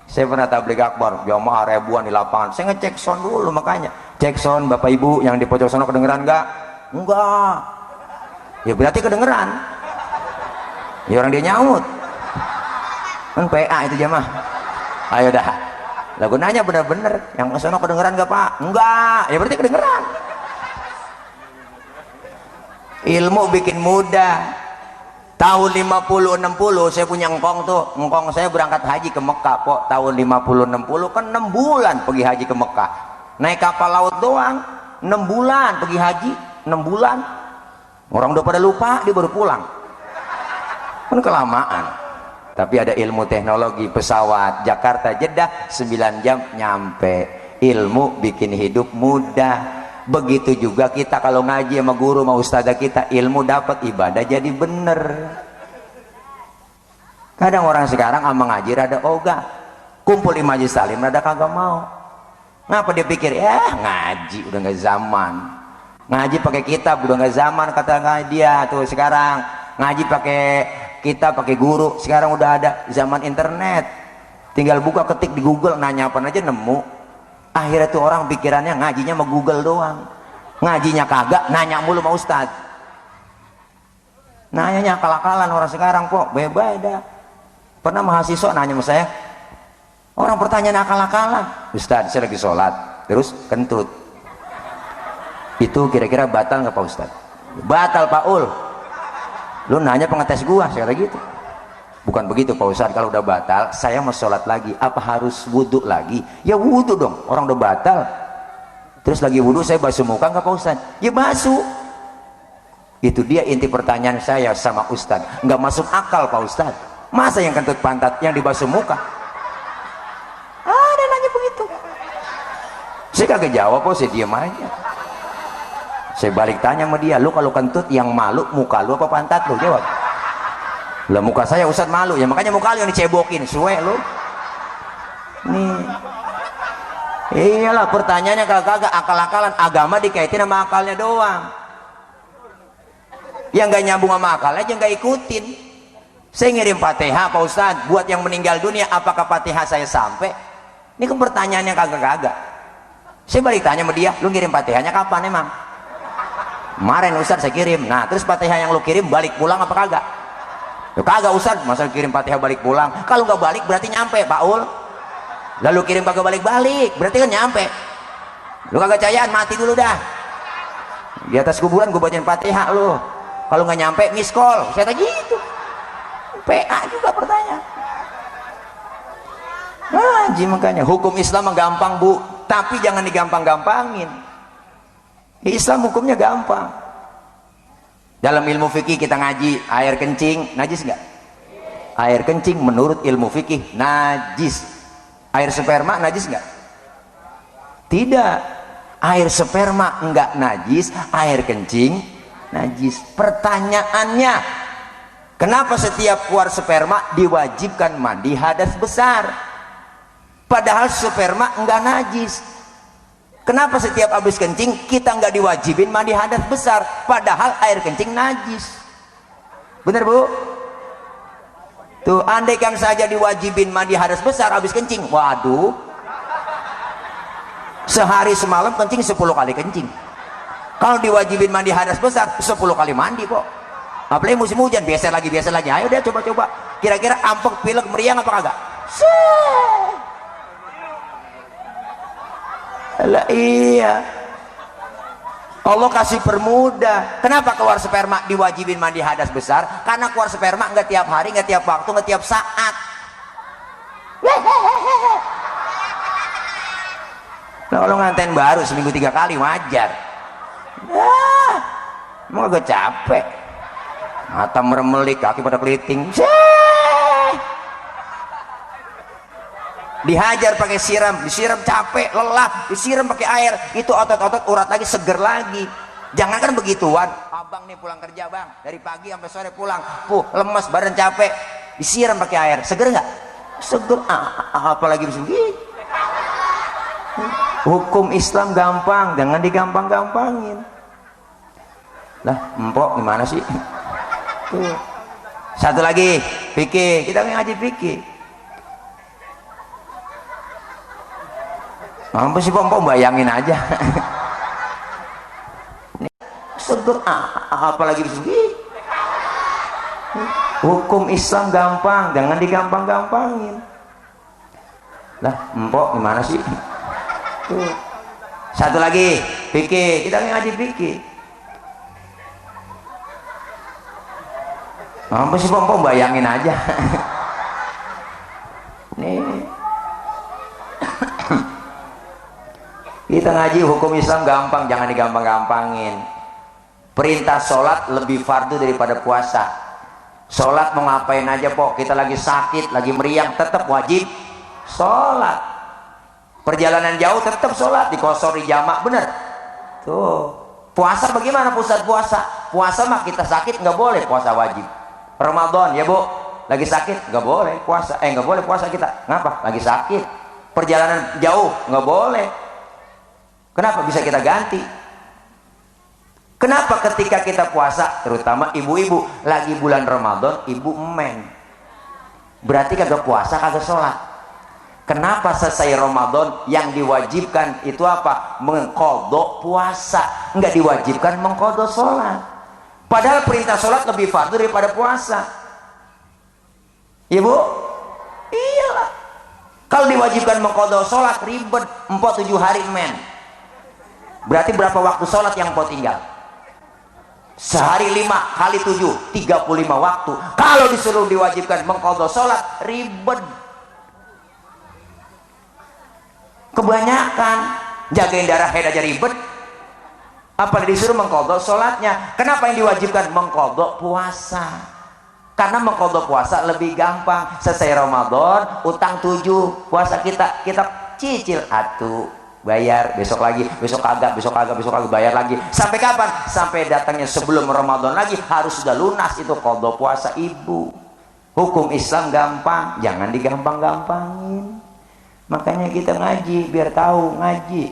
Saya pernah tabligh akbar, jamaah ribuan di lapangan. Saya ngecek sound dulu, makanya cek sound Bapak Ibu yang di pojok sono kedengeran enggak? Enggak. Ya berarti kedengeran. Ya orang dia nyaut. Kan PA itu jamaah. Ayo dah. Lah gunanya bener-bener yang kesono kedengeran gak Pak? Enggak. Ya berarti kedengeran. Ilmu bikin mudah. Tahun 50-60 saya punya engkong tuh. Engkong saya berangkat haji ke Mekah kok. Tahun 50-60 kan 6 bulan pergi haji ke Mekah. Naik kapal laut doang 6 bulan pergi haji. 6 bulan. Orang udah pada lupa, dia baru pulang. Kan kelamaan. Tapi ada ilmu teknologi, pesawat Jakarta Jeddah 9 jam nyampe. Ilmu bikin hidup mudah. Begitu juga kita kalau ngaji sama guru sama ustazah kita, ilmu dapat, ibadah jadi bener. Kadang orang sekarang sama ngaji rada ogah, kumpul di majelis salim rada kagak mau. Ngapa dia pikir ya ngaji udah nggak zaman, ngaji pakai kitab udah nggak zaman, kata dia tuh. Sekarang ngaji pakai kita pakai guru, sekarang udah ada zaman internet, tinggal buka ketik di Google, nanya apa aja nemu. Akhirnya tuh orang pikirannya ngajinya sama Google doang, ngajinya kagak, nanya mulu sama ustad. Nanyanya akal-akalan orang sekarang kok, beda. Pernah mahasiswa nanya sama saya, orang pertanyaan akal-akalan, Ustad saya lagi sholat terus kentut, itu kira-kira batal nggak Pak Ustad? Batal Pak Ul. Lu nanya pengetes gua, saya kata gitu. Bukan begitu Pak Ustadz, kalau udah batal saya mau sholat lagi, apa harus wudhu lagi? Ya wudhu dong, orang udah batal. Terus lagi wudhu saya basuh muka nggak Pak Ustadz? Ya basuh. Itu dia inti pertanyaan saya sama Ustadz. Nggak masuk akal Pak Ustadz, masa yang kentut pantat yang dibasuh muka? Ada nanya begitu. Saya kagak jawab kok, saya diam aja. Saya balik tanya sama dia, lu kalau kentut yang malu muka lu apa pantat lu? Jawab. Lah muka saya Ustadz malu, ya makanya muka lu yang dicebokin, suwe lu. Nih. Iyalah pertanyaannya kagak akal-akalan, agama dikaitin sama akalnya doang. Yang nggak nyambung sama akal aja nggak ikutin. Saya ngirim Fatihah Pak Ustadz buat yang meninggal dunia, apakah Fatihah saya sampai? Ini kan pertanyaannya kagak-kagak. Saya balik tanya sama dia, lu ngirim Fatihahnya kapan emang? Kemarin Ustadz saya kirim. Nah terus Fatihah yang lu kirim balik pulang apa kagak? Ya kagak Ustadz, masa kirim Fatihah balik pulang? Kalau nggak balik berarti nyampe Pak Ul. Lalu kirim kagak balik-balik berarti kan nyampe. Lu kagak cayaan, mati dulu dah. Di atas kuburan gue bacain Fatihah lu. Kalau nggak nyampe miss call. Saya tanya gitu. PA juga pertanyaan. Haji makanya hukum Islam gampang Bu, tapi jangan digampang-gampangin. Islam hukumnya gampang. Dalam ilmu fikih kita ngaji, air kencing najis nggak? Air kencing menurut ilmu fikih najis. Air sperma najis nggak? Tidak. Air sperma enggak najis, air kencing najis. Pertanyaannya, kenapa setiap keluar sperma diwajibkan mandi hadas besar? Padahal sperma enggak najis. Kenapa setiap habis kencing kita nggak diwajibin mandi hadas besar, padahal air kencing najis? Bener Bu? Tuh, andaikan saja diwajibin mandi hadas besar habis kencing, waduh, sehari semalam kencing 10 kali kencing. Kalau diwajibin mandi hadas besar 10 kali mandi kok. Apalagi musim hujan, biasa lagi. Ayo deh coba-coba. Kira-kira ampek, pilek, meriang apa kagak? Lah iya, Allah kasih permudah. Kenapa keluar sperma diwajibin mandi hadas besar? Karena keluar sperma nggak tiap hari, nggak tiap waktu, nggak tiap saat. Nah, kalau nganten baru seminggu 3 kali wajar. Ah, emang agak capek. Mata meremelik, kaki pada keliting. Dihajar pakai siram, disiram capek, lelah, disiram pakai air, itu otot-otot urat lagi, seger lagi. Jangan kan begituan. Abang nih pulang kerja bang, dari pagi sampai sore pulang, lemes, badan capek, disiram pakai air, seger nggak? Seger. Apalagi begini. Hukum Islam gampang, jangan digampang-gampangin. Lah, empok gimana sih? Tuh. Satu lagi, fikih. Kita ngaji fikih. Apa sih empok, bayangin aja. Seger, apalagi begini. Hukum Islam gampang, jangan digampang-gampangin. Lah, empok gimana sih? Tuh. Satu lagi, fikih. Kita ngaji fikih. Apa sih empok, bayangin aja. Nih. Kita ngaji hukum Islam gampang, jangan digampang-gampangin. Perintah sholat lebih fardu daripada puasa. Sholat mau ngapain aja pok, kita lagi sakit, lagi meriang, tetap wajib sholat. Perjalanan jauh tetap sholat, dikosor di jamak, bener. Tuh. Puasa bagaimana pusat puasa? Puasa mah kita sakit nggak boleh puasa wajib. Ramadan ya bu, lagi sakit nggak boleh puasa. Nggak boleh puasa kita. Ngapa? Lagi sakit. Perjalanan jauh nggak boleh. Kenapa? Bisa kita ganti. Kenapa ketika kita puasa, terutama ibu-ibu, lagi bulan Ramadan, ibu emen, berarti kagak puasa, kagak sholat. Kenapa selesai Ramadan yang diwajibkan itu apa? Mengqadha puasa, nggak diwajibkan mengqadha sholat. Padahal perintah sholat lebih fardu daripada puasa. Ibu, iyalah. Kalau diwajibkan mengqadha sholat ribet, 47 hari men. Berarti berapa waktu sholat yang empok tinggal? Sehari 5 kali 7, 35 waktu. Kalau disuruh diwajibkan mengqadha sholat ribet. Kebanyakan jagain darah head aja ribet, apalagi disuruh mengqadha sholatnya. Kenapa yang diwajibkan? Mengqadha puasa. Karena mengqadha puasa lebih gampang. Selesai Ramadan, utang 7, puasa kita cicil atuh, bayar besok lagi, besok kagak, bayar lagi. Sampai kapan? Sampai datangnya sebelum Ramadan lagi harus sudah lunas itu qadha puasa ibu. Hukum Islam gampang, jangan digampang-gampangin. Makanya kita ngaji biar tahu, ngaji.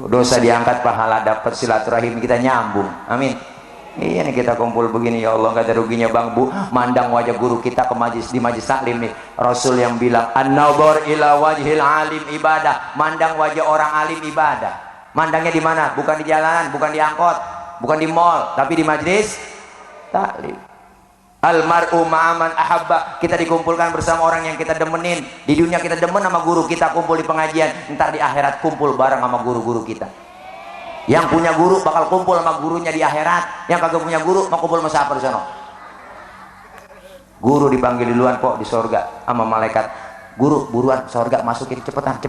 Dosa diangkat, pahala dapat, silaturahim kita nyambung. Amin. Iya nih kita kumpul begini, ya Allah, gak ada ruginya bang bu. Mandang wajah guru kita ke majlis, di majlis taklim nih. Rasul yang bilang an-nadhar ila wajhil alim ibadah. Mandang wajah orang alim ibadah. Mandangnya di mana? Bukan di jalanan, bukan di angkot, bukan di mall, tapi di majlis taklim. Almar'u ma'aman ahabba. Kita dikumpulkan bersama orang yang kita demenin. Di dunia kita demen sama guru kita, kumpul di pengajian. Ntar di akhirat kumpul bareng sama guru-guru kita. Yang punya guru bakal kumpul sama gurunya di akhirat. Yang kagak punya guru mau kumpul sama siapa di sana? Guru dipanggil duluan kok di sorga sama malaikat. Guru buruan sorga masukin, cepetan.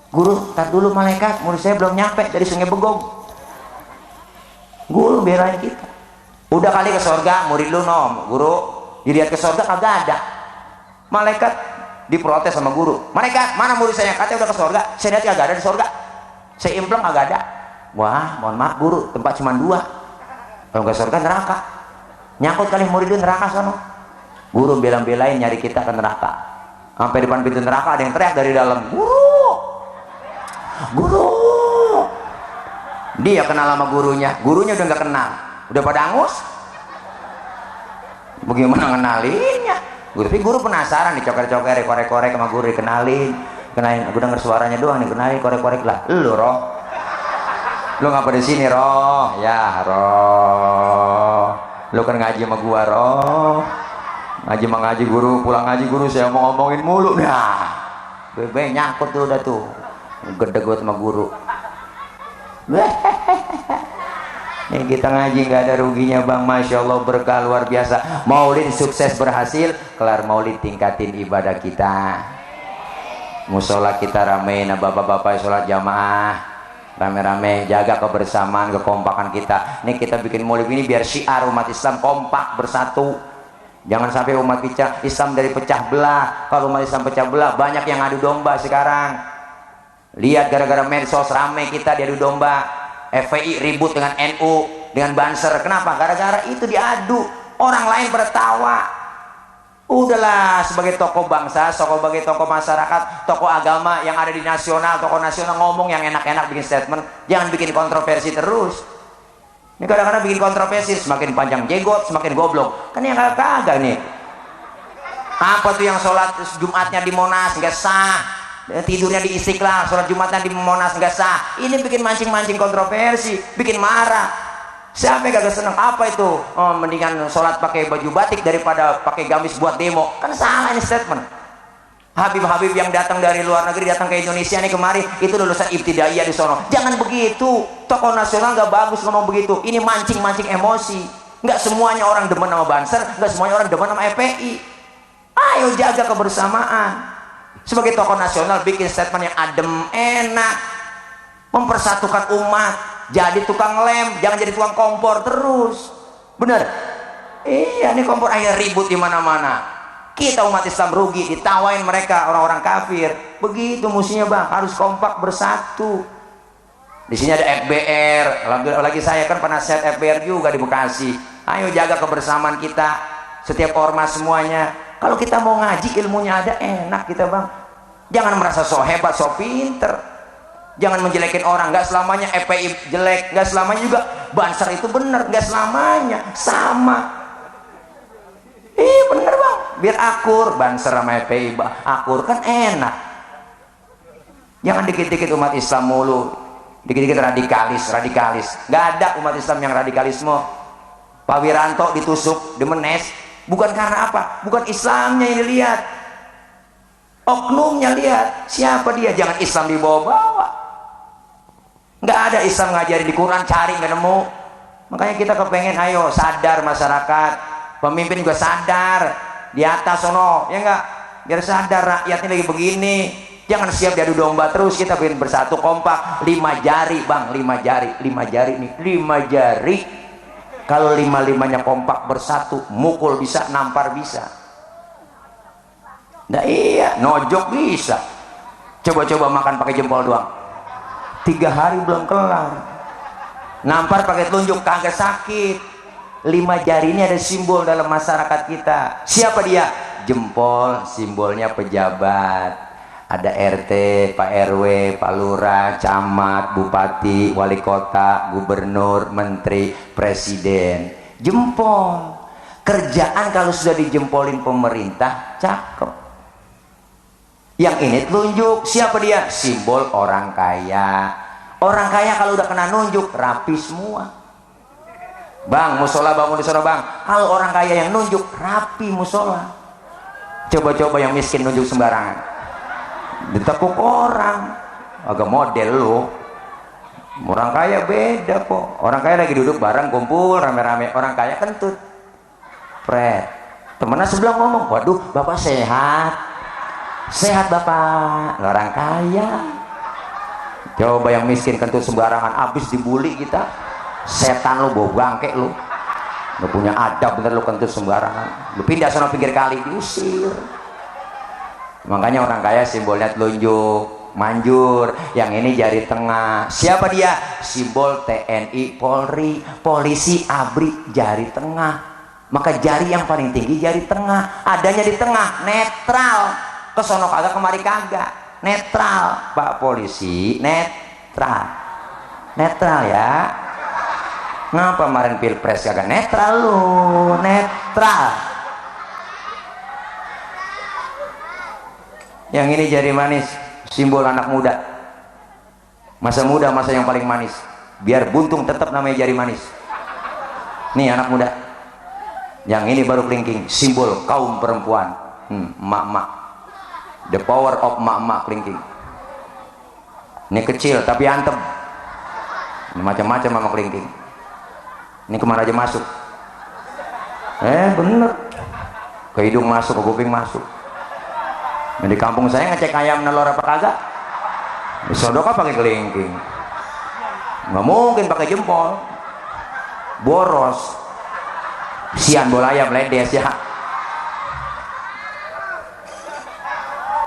Guru tar dulu malaikat, murid saya belum nyampe dari Sungai Begong. Guru belain kita. Udah kali ke sorga, murid lu guru dilihat ke sorga kagak ada. Malaikat diprotes sama guru. Malaikat, mana murid saya? Katanya udah ke sorga. Saya lihat kagak ada di sorga. Saya impleng kagak ada. Wah, mohon maaf guru, tempat cuma 2. Kalau ke sorga neraka. Nyangkut kali murid lu neraka sono. Guru bela-belain nyari kita ke neraka. Sampai depan pintu neraka ada yang teriak dari dalam, Guru. Dia kenal sama gurunya udah nggak kenal. Udah pada angus, bagaimana ngenalinnya? Guru penasaran nih, coker-coker, korek-korek sama guru kenalin, aku denger suaranya doang nih, kenalin, korek-korek lah. Lu roh, lu ngapa di sini roh? Ya roh, lu kan ngaji sama gua roh, ngaji guru, pulang ngaji guru saya mau ngomongin mulu, nah, bebe nyangkut tuh udah tuh, gede gue sama guru. Nih kita ngaji nggak ada ruginya bang, masya Allah berkah luar biasa. Maulid sukses berhasil, kelar maulid tingkatin ibadah kita. musola kita ramein, bapak-bapak sholat jamaah rame-rame, jaga kebersamaan, kekompakan kita. Nih kita bikin maulid ini biar syiar umat Islam kompak bersatu. Jangan sampai umat Islam dari pecah belah. Kalau umat Islam pecah belah, banyak yang adu domba sekarang. Lihat gara-gara medsos rame kita diadu domba. FPI ribut dengan NU, dengan Banser. Kenapa? Gara-gara itu diadu. Orang lain pada tawa. Udahlah, sebagai tokoh bangsa, sebagai tokoh masyarakat, tokoh agama yang ada di nasional, tokoh nasional ngomong yang enak-enak, bikin statement. Jangan bikin kontroversi terus. Ini kadang-kadang bikin kontroversi, semakin panjang jenggot, semakin goblok. Kan yang kagak nih. Apa tuh yang sholat Jumatnya di Monas nggak sah, tidurnya di Istiqlal, sholat Jumatnya di Monas nggak sah. Ini bikin mancing-mancing kontroversi, bikin marah. Siapa yang gak seneng? Apa itu? Oh, mendingan sholat pakai baju batik daripada pakai gamis buat demo. Kan salah ini statement. Habib-habib yang datang dari luar negeri datang ke Indonesia nih kemari, itu lulusan ibtidaiyah di sono. Jangan begitu. Tokoh nasional gak bagus ngomong begitu. Ini mancing-mancing emosi. Gak semuanya orang demen sama Banser, gak semuanya orang demen sama FPI. Ayo jaga kebersamaan. Sebagai tokoh nasional bikin statement yang adem, enak, mempersatukan umat. Jadi tukang lem, jangan jadi tukang kompor terus. Bener? Iya, ini kompor akhirnya ribut di mana-mana. Kita umat Islam rugi, ditawain mereka orang-orang kafir. Begitu musuhnya bang, harus kompak bersatu. Di sini ada FBR. Alhamdulillah lagi saya kan penasihat FBR juga di Bekasi. Ayo jaga kebersamaan kita. Setiap ormas semuanya. Kalau kita mau ngaji ilmunya ada, enak kita bang. Jangan merasa so hebat, so pinter. Jangan menjelekin orang, nggak selamanya FPI jelek, nggak selamanya juga Banser itu bener, nggak selamanya sama. Bener bang, biar akur Banser sama FPI akur kan enak. Jangan dikit-dikit umat Islam mulu, dikit-dikit radikalis. Nggak ada umat Islam yang radikalisme. Pak Wiranto ditusuk di Menes, bukan karena apa? Bukan Islamnya yang dilihat, oknumnya lihat. Siapa dia? Jangan Islam dibawa-bawa. Nggak ada Islam ngajarin di Quran, cari nggak nemu. Makanya kita kepengen ayo sadar masyarakat, pemimpin juga sadar di atas sono, ya nggak, biar sadar rakyatnya lagi begini. Jangan siap diadu domba terus. Kita bikin bersatu kompak. 5 jari bang, 5 jari nih, 5 jari. Kalau 5-5-nya kompak bersatu, mukul bisa, nampar bisa. Nah iya, nojok bisa. Coba-coba makan pakai jempol doang, 3 hari belum kelar. Nampar pakai telunjuk kagak sakit. 5 jari ini ada simbol dalam masyarakat kita. Siapa dia? Jempol, simbolnya pejabat. Ada RT, Pak RW, Pak Lurah, Camat, Bupati, Wali Kota, Gubernur, Menteri, Presiden. Jempol. Kerjaan kalau sudah dijempolin pemerintah, cakep. Yang ini telunjuk. Siapa dia? Simbol orang kaya. Orang kaya kalau udah kena nunjuk rapi semua. Bang, musola bangun di sana bang. Kalau orang kaya yang nunjuk rapi musola. Coba-coba yang miskin nunjuk sembarangan, ditekuk orang. Agak model lo. Orang kaya beda kok. Orang kaya lagi duduk bareng kumpul rame-rame. Orang kaya kentut. Pret. Temennya sebelah ngomong, waduh bapak sehat. Sehat bapak, orang kaya. Coba yang miskin kentut sembarangan, abis dibully kita. Setan lu, bau bangke lu, nggak punya adab bener lu kentut sembarangan. Lu pindah sana pinggir kali, diusir. Makanya orang kaya simbolnya telunjuk, manjur. Yang ini jari tengah. Siapa dia? Simbol TNI, Polri, polisi, ABRI, jari tengah. Maka jari yang paling tinggi jari tengah. Adanya di tengah, netral. Kesono kagak kemari kagak, netral. Pak polisi netral ya. Ngapa kemarin pilpres kagak netral lu? Netral. Yang ini jari manis, simbol anak muda. Masa muda, masa yang paling manis. Biar buntung tetap namanya jari manis. Nih anak muda. Yang ini baru kelingking, simbol kaum perempuan. Emak-emak. The power of mak-mak kelingking. Ini kecil tapi antem. Ini macam-macam sama kelingking. Ini kemana aja masuk. Bener. Ke hidung masuk, ke kuping masuk. Di kampung saya ngecek ayam nelor apa kagak, sodokah pakai kelingking, nggak mungkin pakai jempol, boros, sian bola ayam ledes ya.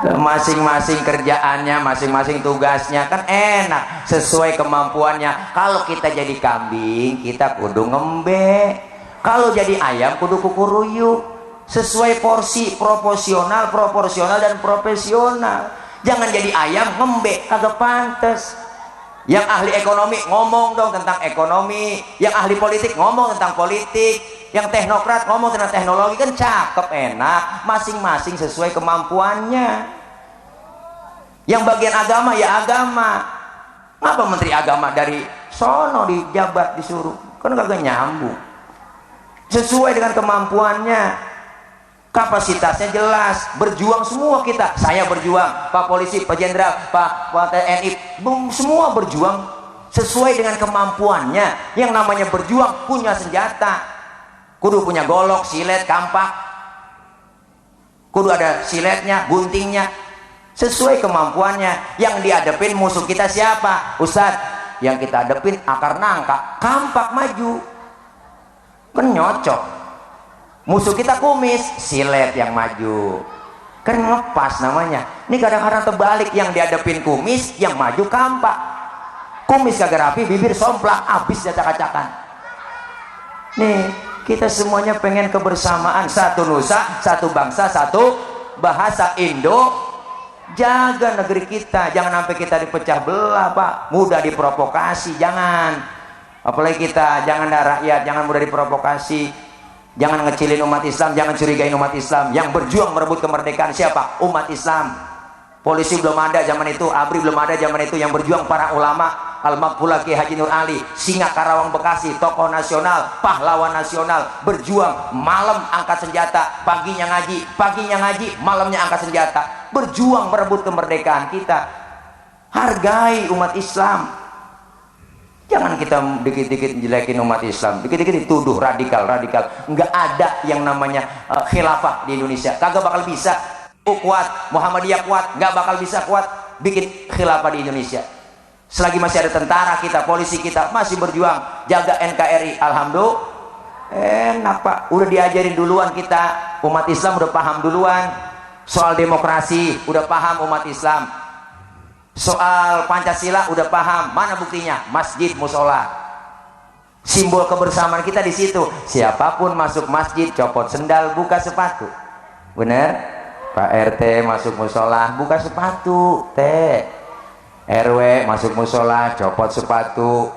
Masing-masing kerjaannya, masing-masing tugasnya kan enak sesuai kemampuannya. Kalau kita jadi kambing, kita kudu ngembe. Kalau jadi ayam, kudu kukuruyuk. Sesuai porsi, proporsional dan profesional. Jangan jadi ayam ngembe, kagak pantas. Yang ahli ekonomi ngomong dong tentang ekonomi, yang ahli politik ngomong tentang politik, yang teknokrat ngomong tentang teknologi, kan cakep enak, masing-masing sesuai kemampuannya. Yang bagian agama ya agama. Ngapa menteri agama dari sono dijabat disuruh? Kan kagak nyambung. Sesuai dengan kemampuannya. Kapasitasnya jelas, berjuang semua kita. Saya berjuang, Pak Polisi, Pak Jenderal, Pak TNI, semua berjuang sesuai dengan kemampuannya. Yang namanya berjuang punya senjata, kudu punya golok, silet, kampak, kudu ada siletnya, guntingnya, sesuai kemampuannya. Yang dihadapin musuh kita siapa? Ustadz, yang kita hadapin akar nangka, kampak maju, kan nyocok. Musuh kita kumis, silet yang maju, kan ngepas namanya. Ini kadang-kadang terbalik, yang dihadapin kumis, yang maju kampak. Kumis kagak rapi, bibir somplak, habis acak-acakan. Nih, kita semuanya pengen kebersamaan, satu nusa, satu bangsa, satu bahasa Indo. Jaga negeri kita, jangan sampai kita dipecah belah, Pak. Mudah diprovokasi, jangan. Apalagi kita, jangan rakyat, jangan mudah diprovokasi. Jangan ngecilin umat Islam, jangan curigain umat Islam. Yang berjuang merebut kemerdekaan siapa? Umat Islam. Polisi belum ada zaman itu, ABRI belum ada zaman itu. Yang berjuang para ulama, Al-Maqful Ki Haji Nur Ali, Singa Karawang Bekasi, tokoh nasional, pahlawan nasional, berjuang malam angkat senjata, paginya ngaji, malamnya angkat senjata, berjuang merebut kemerdekaan kita. Hargai umat Islam. Jangan kita dikit-dikit jelekin umat Islam, dikit-dikit dituduh radikal. Nggak ada yang namanya khilafah di Indonesia. Kagak bakal bisa. Kuat, Muhammadiyah kuat, nggak bakal bisa kuat bikin khilafah di Indonesia. Selagi masih ada tentara kita, polisi kita masih berjuang jaga NKRI, alhamdulillah. Enak Pak, udah diajarin duluan kita. Umat Islam udah paham duluan. Soal demokrasi udah paham umat Islam. Soal Pancasila udah paham. Mana buktinya? Masjid, musola. Simbol kebersamaan kita di situ. Siapapun masuk masjid, copot sendal, buka sepatu. Bener? Pak RT masuk musola, buka sepatu. T RW masuk musola, copot sepatu.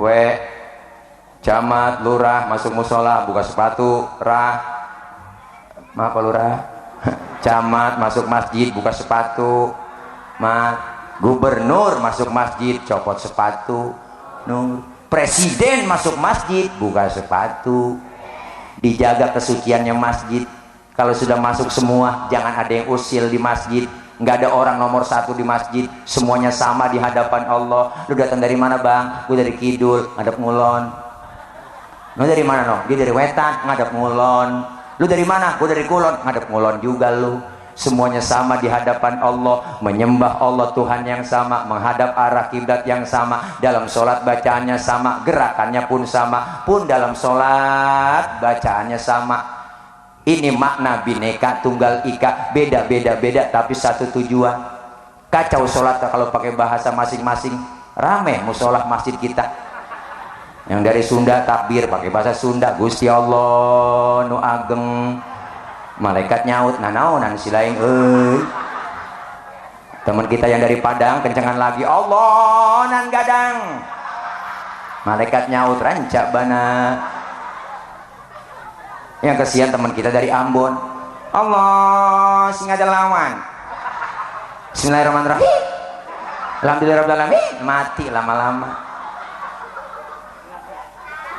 W camat, lurah masuk musola, buka sepatu. Maaf Pak Lurah. Camat masuk masjid, buka sepatu. Gubernur masuk masjid, copot sepatu. Presiden masuk masjid, buka sepatu. Dijaga kesuciannya masjid. Kalau sudah masuk semua, jangan ada yang usil di masjid. Nggak ada orang nomor satu di masjid. Semuanya sama di hadapan Allah. Lu datang dari mana Bang? Gue dari Kidul, ngadep ngulon. Lu dari mana no? Dia dari Wetan, ngadep ngulon. Lu dari mana? Gue dari Kulon, ngadep ngulon juga lu. Semuanya sama di hadapan Allah, menyembah Allah Tuhan yang sama, menghadap arah kiblat yang sama, dalam sholat bacaannya sama, gerakannya pun sama, pun dalam sholat bacaannya sama. Ini makna bineka tunggal ika, beda tapi satu tujuan. Kacau sholat kalau pakai bahasa masing-masing, rame musolah masjid kita. Yang dari Sunda takbir pakai bahasa Sunda, Gusti Allah nu ageng. Malaikat nyaut, nanaonan silaing teman kita yang dari Padang kencengan lagi, Allah nan gadang. Malaikat nyaut, rancak bana. Yang kesian teman kita dari Ambon, Allah sing ada lawan. Bismillahirrahmanirrahim, alhamdulillahirrahmanirrahim, mati lama-lama.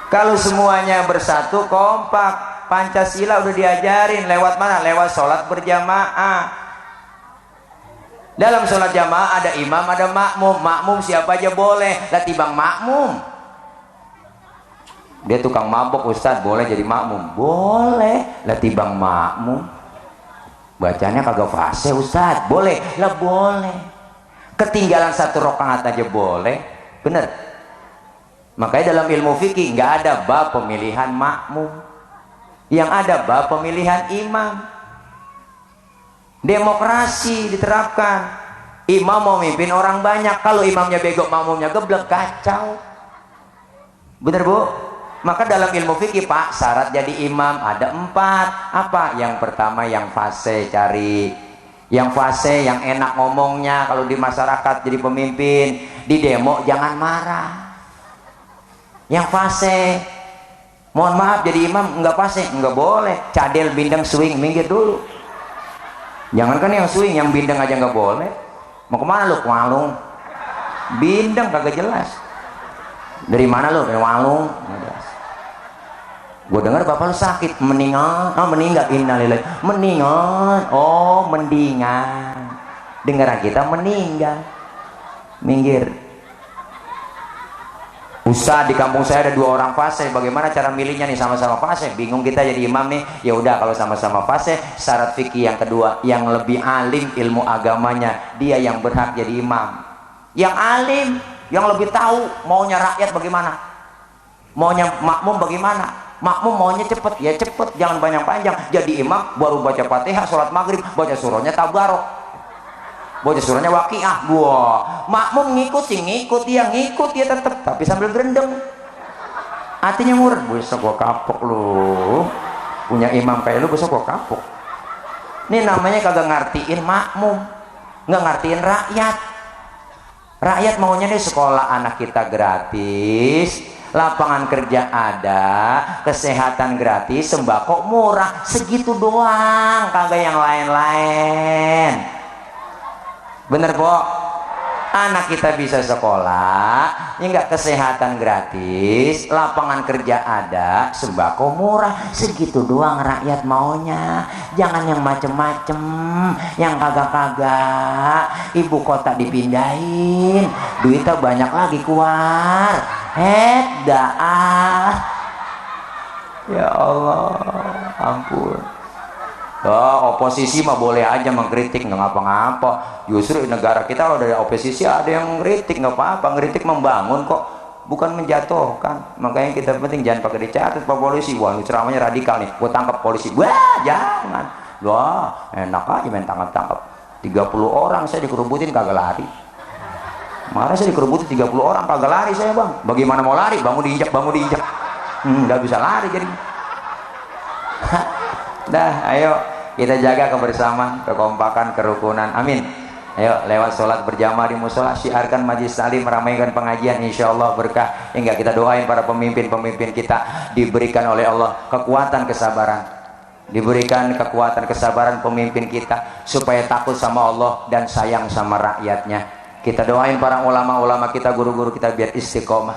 Kalau semuanya bersatu kompak, Pancasila udah diajarin lewat mana? Lewat sholat berjamaah. Dalam sholat jamaah ada imam, ada makmum. Makmum siapa aja boleh. Lah tibang makmum, dia tukang mabok Ustadz, boleh jadi makmum? Boleh. Lah tibang makmum, bacanya kagak fase Ustaz. Boleh lah, boleh. Ketinggalan 1 rakaat aja boleh, bener. Makanya dalam ilmu fikih nggak ada bab pemilihan makmum, yang ada bab pemilihan imam. Demokrasi diterapkan. Imam mau mimpin orang banyak, kalau imamnya bego makmumnya geblek, kacau. Bener Bu? Maka dalam ilmu fikih Pak, syarat jadi imam ada 4. Apa? Yang pertama yang fase, cari yang fase, yang enak ngomongnya. Kalau di masyarakat jadi pemimpin, di demo jangan marah. Yang fase, mohon maaf jadi imam nggak fase, nggak boleh. Cadel, bindeng, swing, minggir dulu. Jangankan yang swing, yang bindeng aja nggak boleh. Mau kemana lu? Walung. Bindeng kagak jelas. Dari mana lu? Dari Walung. Gue dengar bapak lu sakit, meninggal. Oh, meninggal. Innalillahi. Meninggal. Oh, mendingan. Dengaran kita meninggal. Minggir. Ustaz, di kampung saya ada 2 orang fase. Bagaimana cara milihnya nih? Sama-sama fase. Bingung kita jadi imam nih. Ya udah, kalau sama-sama fase, syarat fikih yang kedua, yang lebih alim ilmu agamanya, dia yang berhak jadi imam. Yang alim, yang lebih tahu maunya rakyat bagaimana, maunya makmum bagaimana. Makmum maunya cepet, ya cepet, jangan panjang-panjang. Jadi imam baru baca Fatihah, sholat maghrib, baca surahnya tabarok, baca surahnya waqiah. Wah, makmum ngikut sih, ngikut dia tetap, tapi sambil gerendeng, hatinya murah. Besok gua kapok lu, punya imam kayak lu besok gua kapok. Ini namanya kagak ngertiin makmum, nggak ngertiin rakyat. Rakyat maunya nih sekolah anak kita gratis, lapangan kerja ada, kesehatan gratis, sembako murah, segitu doang, kagak yang lain-lain. Bener Pok? Anak kita bisa sekolah, ya enggak, kesehatan gratis, lapangan kerja ada, sembako murah, segitu doang rakyat maunya. Jangan yang macem-macem, yang kagak-kagak. Ibu kota dipindahin, duitnya banyak lagi keluar. Dah. Ya Allah, ampun. Oh, oposisi mah boleh aja mengkritik, nggak ngapa-ngapa. Justru negara kita kalau dari oposisi ada yang ngeritik, nggak apa-apa. Ngeritik membangun kok, bukan menjatuhkan. Makanya kita penting jangan pakai dicatat Pak Polisi. Wah, ini ceramahnya radikal nih, gue tangkap polisi. Wah, jangan. Wah, enak aja main tangkap-tangkap. 30 orang saya dikerubutin kagak lari. Marah saya dikerubutin 30 orang kagak lari saya bang. Bagaimana mau lari? Bangun diinjak. Nggak bisa lari jadi. Dah, ayo kita jaga kebersamaan, kekompakan, kerukunan. Amin. Ayo lewat sholat berjamaah di musola, syiarkan majlis taklim, meramaikan pengajian, insya Allah berkah. Hingga kita doain para pemimpin-pemimpin kita diberikan oleh Allah kekuatan kesabaran, diberikan kekuatan kesabaran pemimpin kita supaya takut sama Allah dan sayang sama rakyatnya. Kita doain para ulama-ulama kita, guru-guru kita biar istiqomah,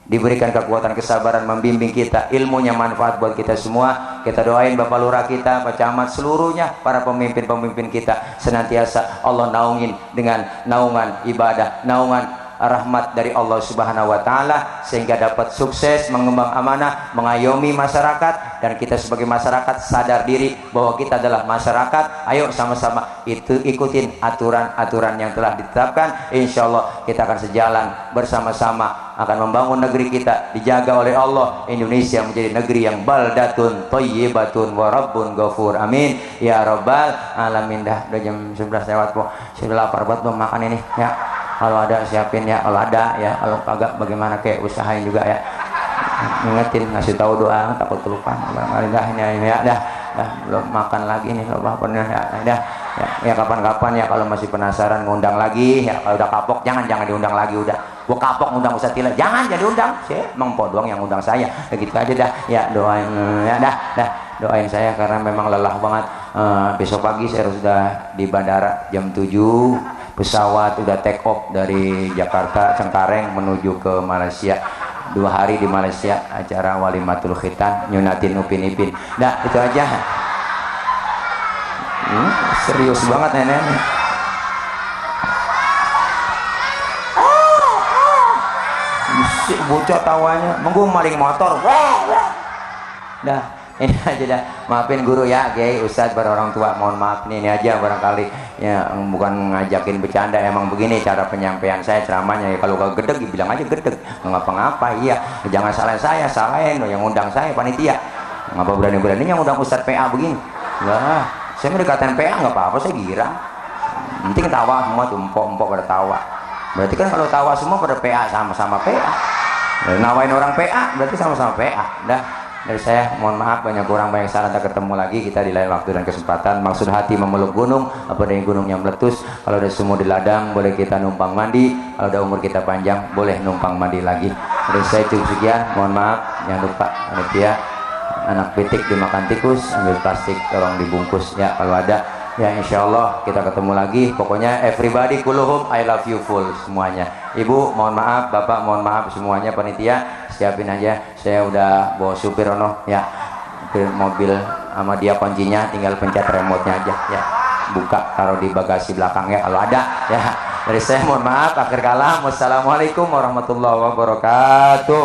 diberikan kekuatan kesabaran membimbing kita, ilmunya manfaat buat kita semua. Kita doain Bapak Lurah kita, Pak Camat, seluruhnya para pemimpin-pemimpin kita senantiasa Allah naungin dengan naungan ibadah, naungan rahmat dari Allah Subhanahu wa taala, sehingga dapat sukses mengemban amanah, mengayomi masyarakat, dan kita sebagai masyarakat sadar diri bahwa kita adalah masyarakat. Ayo sama-sama itu ikutin aturan-aturan yang telah ditetapkan. Insya Allah kita akan sejalan bersama-sama, akan membangun negeri kita dijaga oleh Allah. Indonesia menjadi negeri yang baldatun thayyibatun wa rabbun ghafur. Amin ya rabbal alamin. Dah udah jam 11 lewat kok. Sudah lapar banget belum makan ini ya. Kalau ada siapin ya, kalau ada ya, kalau kagak bagaimana kayak usahain juga ya. Ingetin, ngasih tahu doang, takut kelupaan. Dah ini ya, dah belum makan lagi nih, lupa pernah ya, ya kapan-kapan ya kalau masih penasaran ngundang lagi ya. Kalau udah kapok jangan diundang lagi, udah gua kapok ngundang Ustaz Tila, jangan jadi undang sih, emang po doang yang undang saya. Begitu aja dah ya, doain ya, dah doain saya karena memang lelah banget. Besok pagi saya harus sudah di bandara jam 7, pesawat udah take off dari Jakarta Cengkareng menuju ke Malaysia. 2 hari di Malaysia, acara walimatul khitan, nyunatin Upin Ipin. Nah itu aja. Serius banget nenek. Bocah tawanya, menggu maling motor. Dah ini aja dah, maafin guru ya, Kiai, Ustadz, para orang tua, mohon maaf nih, ini aja barangkali ya, bukan ngajakin bercanda, emang begini cara penyampaian saya ceramahnya ya. Kalau gedeg bilang aja gedeg, nggak ngapa-ngapa, iya, jangan salahin saya, salahin yang undang saya panitia, ngapa berani-beraninya undang Ustadz PA begini, lah saya mau dikatain PA nggak apa-apa, saya girang, penting tawa semua tuh, empok pada tawa, berarti kan kalau tawa semua pada PA, sama-sama PA, nawain orang PA berarti sama-sama PA. Dah, dari saya mohon maaf banyak kurang, banyak salah, tak ketemu lagi kita di lain waktu dan kesempatan. Maksud hati memeluk gunung, apa dari gunungnya meletus, kalau ada sumur di ladang boleh kita numpang mandi, kalau ada umur kita panjang boleh numpang mandi lagi. Dari saya cukup sekian, mohon maaf, jangan lupa panitia, anak pitik dimakan tikus, ambil plastik tolong dibungkus ya kalau ada ya, insya Allah kita ketemu lagi. Pokoknya everybody kulluhum I love you full semuanya. Ibu mohon maaf, bapak mohon maaf semuanya, panitia siapin aja, saya udah bawa supir ono ya, supir mobil sama dia kuncinya, tinggal pencet remote-nya aja ya, buka taruh di bagasi belakang ya kalau ada ya. Dari saya mohon maaf, akhir kalam, wassalamualaikum warahmatullahi wabarakatuh.